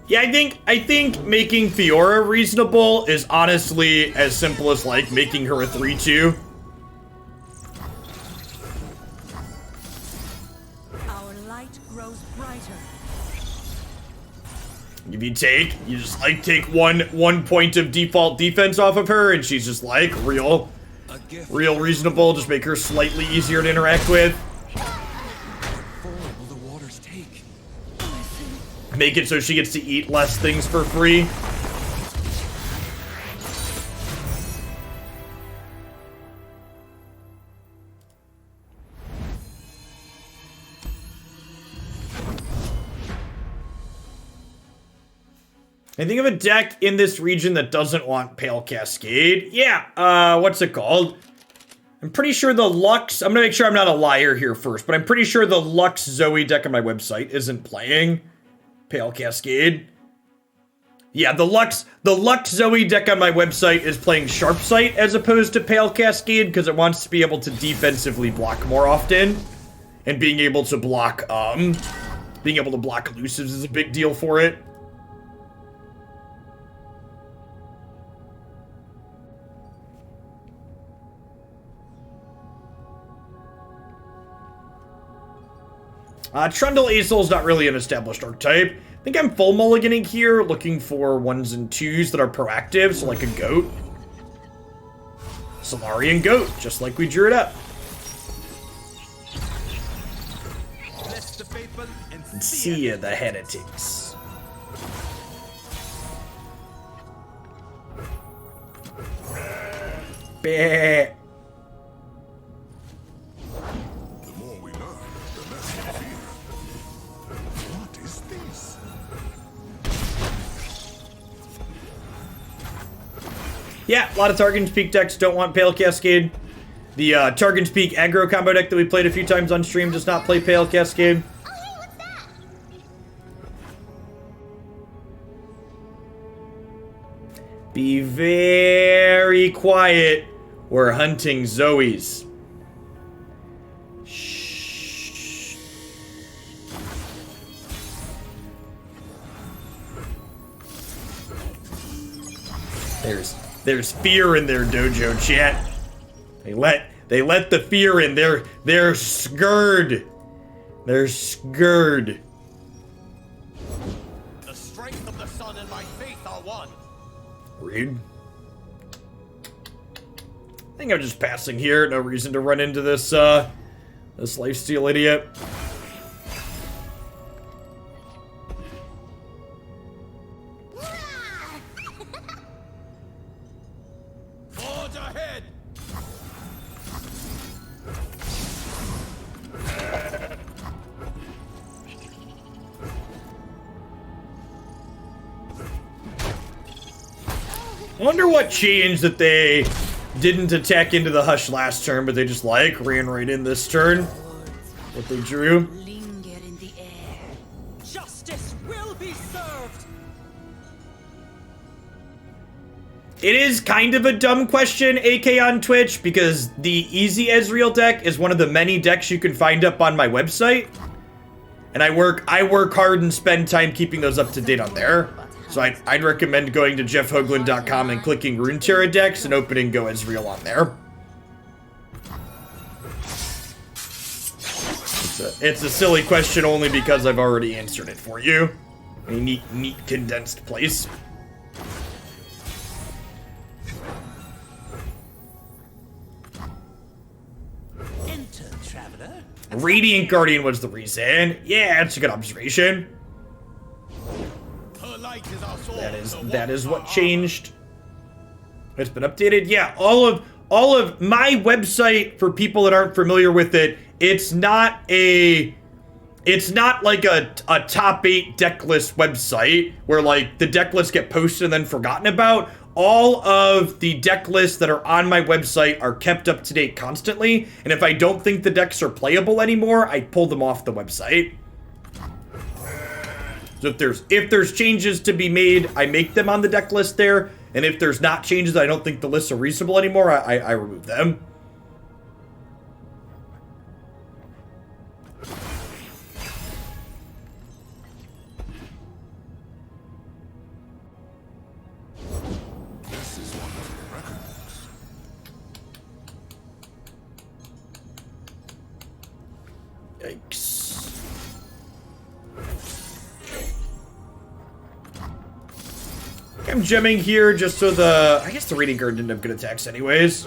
Yeah, I think making Fiora reasonable is honestly as simple as, like, making her a 3-2. Our light grows brighter. If you just, like, take one point of default defense off of her, and she's just, like, real reasonable, just make her slightly easier to interact with. Form will the waters take? Make it so she gets to eat less things for free. I think of a deck in this region that doesn't want Pale Cascade. Yeah, what's it called? I'm pretty sure the Lux... I'm gonna make sure I'm not a liar here first, but I'm pretty sure the Lux Zoe deck on my website isn't playing Pale Cascade. Yeah, the Lux Zoe deck on my website is playing Sharp Sight as opposed to Pale Cascade because it wants to be able to defensively block more often. And being able to block elusives is a big deal for it. Trundle Azel's not really an established archetype. I think I'm full mulliganing here, looking for 1s and 2s that are proactive, so like a goat. Solarian goat, just like we drew it up. Bless the faithful and See ya, the heretics. Bah. Yeah, a lot of Targon's Peak decks don't want Pale Cascade. The Targon's Peak aggro combo deck that we played a few times on stream does not play Pale Cascade. Oh, hey, what's that? Be very quiet. We're hunting Zoes. Shh. There's fear in their dojo, chat. They let the fear in. They're scared. They're scared. the strength of the sun and my faith are one. Read. I think I'm just passing here. No reason to run into this this lifesteal idiot. Forge ahead. I wonder what changed that they didn't attack into the Hush last turn, but they just like ran right in this turn. What they drew. Linger in the air. Justice will be served! It is kind of a dumb question, AK on Twitch, because the Easy Ezreal deck is one of the many decks you can find up on my website. And I work hard and spend time keeping those up to date on there. So I'd recommend going to jeffhoagland.com and clicking Runeterra decks and opening Go Ezreal on there. It's a silly question only because I've already answered it for you. A neat condensed place. Enter, traveler. Radiant Guardian was the reason. Yeah, that's a good observation. Her light is our sword. That is what changed. It's been updated. Yeah, all of my website, for people that aren't familiar with it, it's not like a top 8 deck list website where like the deck lists get posted and then forgotten about. All of the deck lists that are on my website are kept up to date constantly, and if I don't think the decks are playable anymore, I pull them off the website. So if there's changes to be made, I make them on the deck list there, and if there's not changes, I don't think the lists are reasonable anymore, I remove them. This is one of the records. Yikes. I'm gemming here just so I guess the Radiant Guard didn't have good attacks anyways.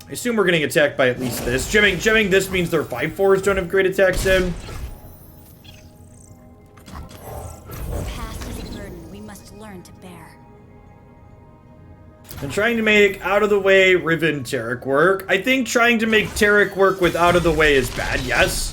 I assume we're getting attacked by at least this. Gemming this means their 5/4s don't have great attacks in. The past is a burden we must learn to bear. I'm trying to make out of the way Riven Tarek work. I think trying to make Tarek work with out of the way is bad, yes.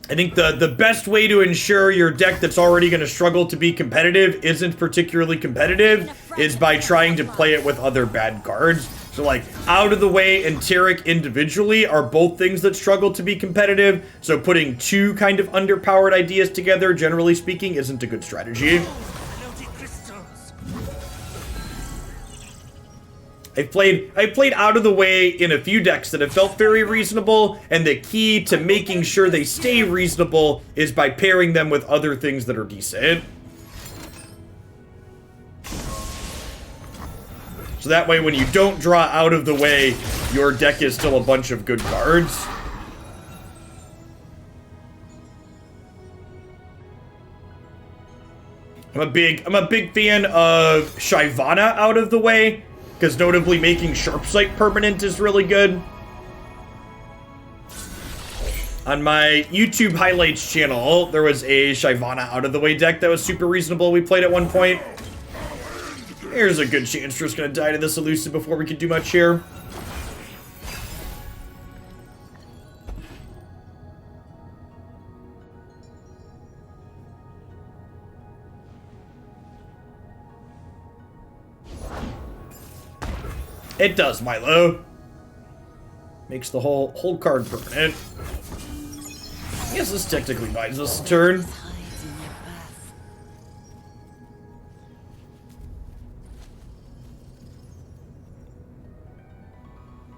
I think the best way to ensure your deck that's already going to struggle to be competitive isn't particularly competitive is by trying to play it with other bad cards. So like Out of the Way and Taric individually are both things that struggle to be competitive. So putting two kind of underpowered ideas together, generally speaking, isn't a good strategy. I've played Out of the Way in a few decks that have felt very reasonable, and the key to making sure they stay reasonable is by pairing them with other things that are decent. So that way when you don't draw Out of the Way, your deck is still a bunch of good cards. I'm a big fan of Shyvana Out of the Way, because notably making Sharpsight permanent is really good. On my YouTube highlights channel, there was a Shyvana Out of the Way deck that was super reasonable we played at one point. There's a good chance we're just gonna die to this elusive before we can do much here. It does, Milo. Makes the whole card permanent. I guess this technically buys us a turn.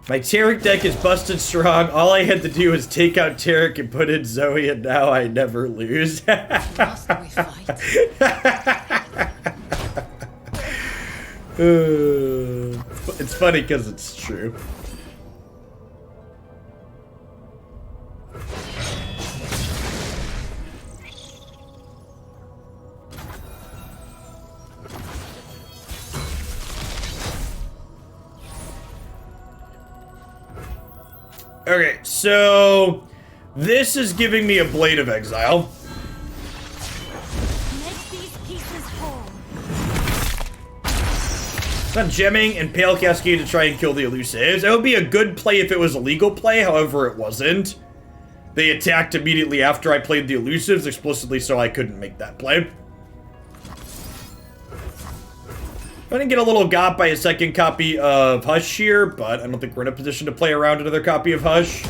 My Taric deck is busted strong. All I had to do was take out Taric and put in Zoe, and now I never lose. Must we fight? It's funny because it's true. Okay, so this is giving me a Blade of Exile. Make these pieces whole. It's not gemming and Pale Cascade to try and kill the elusives. That would be a good play if it was a legal play, however it wasn't. They attacked immediately after I played the elusives, explicitly so I couldn't make that play. I didn't get a little got by a second copy of Hush here, but I don't think we're in a position to play around another copy of Hush.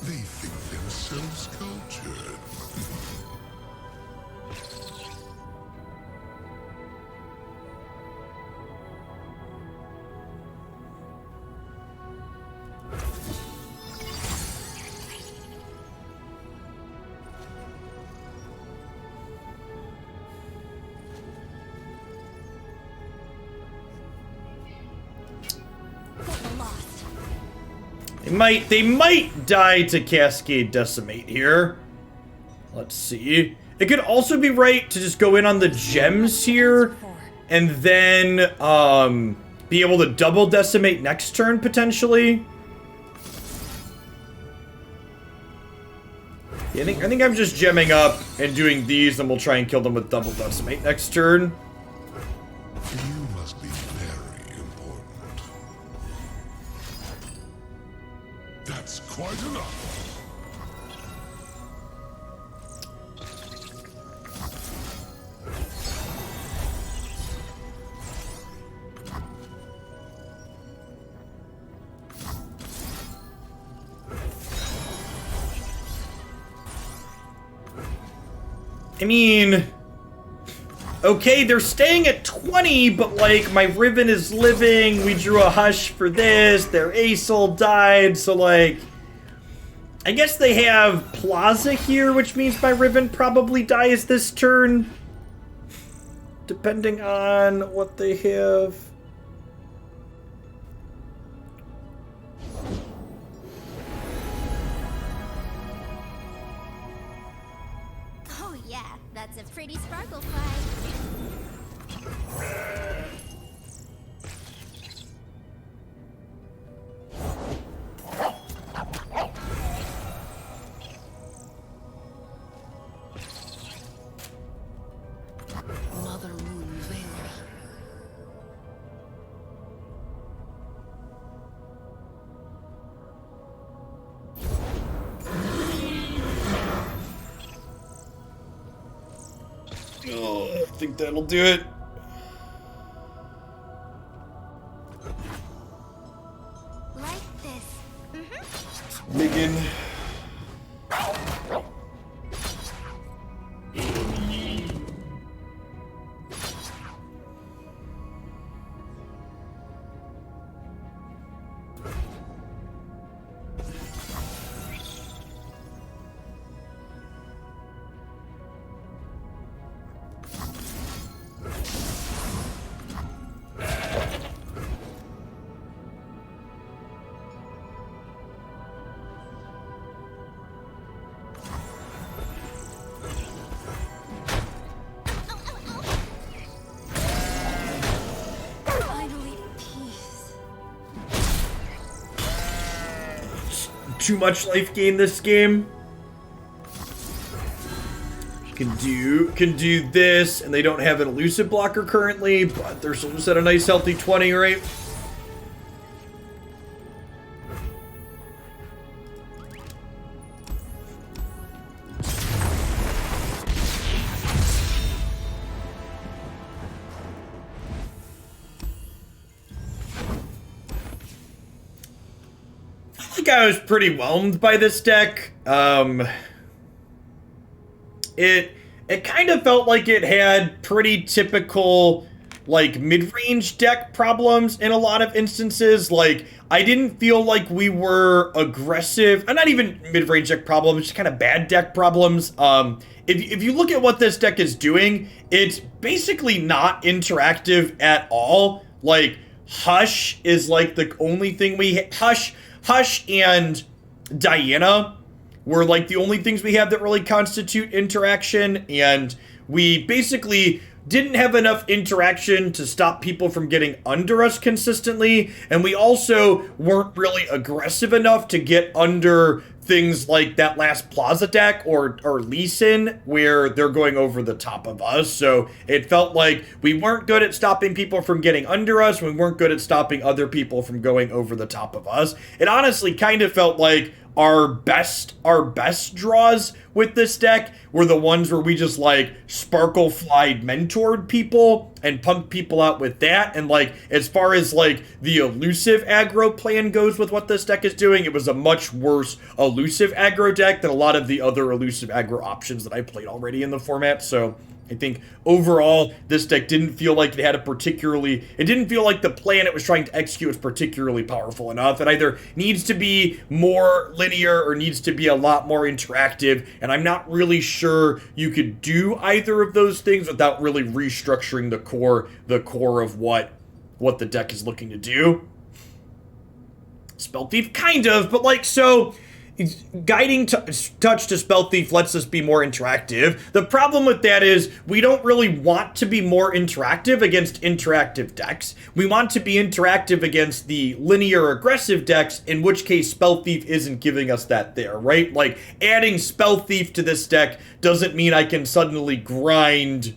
They think themselves cultured. They might die to Cascade Decimate here. Let's see. It could also be right to just go in on the gems here and then be able to double decimate next turn potentially. Yeah, I think I'm just gemming up and doing these, and we'll try and kill them with double decimate next turn. You must be very important. That's quite enough. I mean, okay, they're staying at 20, but like my Riven is living. We drew a Hush for this. Their Aesol died, so like, I guess they have Plaza here, which means my Riven probably dies this turn, depending on what they have. Oh yeah, that's a pretty sparkle fight. Mother Oh, I think that'll do it. Like this. Megan. Finally, peace. Too much life gain this game. Can do this, and they don't have an elusive blocker currently, but they're still just at a nice healthy 20, right? I think I was pretty whelmed by this deck. It kind of felt like it had pretty typical, like, mid-range deck problems in a lot of instances. Like, I didn't feel like we were aggressive, and not even mid-range deck problems, just kind of bad deck problems. If you look at what this deck is doing, it's basically not interactive at all. Like, Hush is, like, the only thing we... Hush and Diana were like the only things we have that really constitute interaction, and we basically didn't have enough interaction to stop people from getting under us consistently, and we also weren't really aggressive enough to get under things like that last Plaza deck or Lee Sin, where they're going over the top of us. So it felt like we weren't good at stopping people from getting under us, we weren't good at stopping other people from going over the top of us. It honestly kind of felt like our best draws with this deck were the ones where we just like sparkle flied mentored people and punked people out with that. And like, as far as like the elusive aggro plan goes with what this deck is doing, it was a much worse elusive aggro deck than a lot of the other elusive aggro options that I played already in the format. So I think overall, this deck didn't feel like it had it didn't feel like the plan it was trying to execute was particularly powerful enough. It either needs to be more linear or needs to be a lot more interactive, and I'm not really sure you could do either of those things without really restructuring the core of what the deck is looking to do. Spell Thief, kind of, but like, so... Guiding Touch to Spell Thief lets us be more interactive. The problem with that is we don't really want to be more interactive against interactive decks. We want to be interactive against the linear aggressive decks, in which case Spell Thief isn't giving us that there, right? Like, adding Spell Thief to this deck doesn't mean I can suddenly grind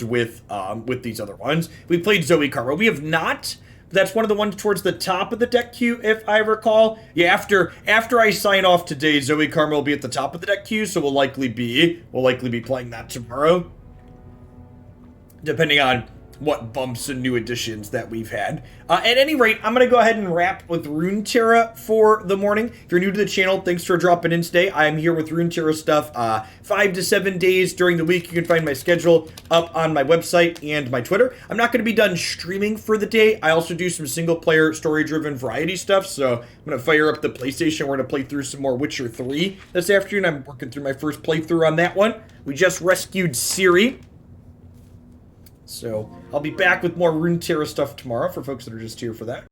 with these other ones. We played Zoe Karma. We have not. That's one of the ones towards the top of the deck queue, if I recall. Yeah, after I sign off today, Zoe Karma will be at the top of the deck queue, so we'll likely be playing that tomorrow, depending on what bumps and new additions that we've had. At any rate, I'm going to go ahead and wrap with Runeterra for the morning. If you're new to the channel, thanks for dropping in today. I am here with Runeterra stuff 5 to 7 days during the week. You can find my schedule up on my website and my Twitter. I'm not going to be done streaming for the day. I also do some single-player, story-driven variety stuff, so I'm going to fire up the PlayStation. We're going to play through some more Witcher 3 this afternoon. I'm working through my first playthrough on that one. We just rescued Ciri. So I'll be back with more Runeterra stuff tomorrow for folks that are just here for that.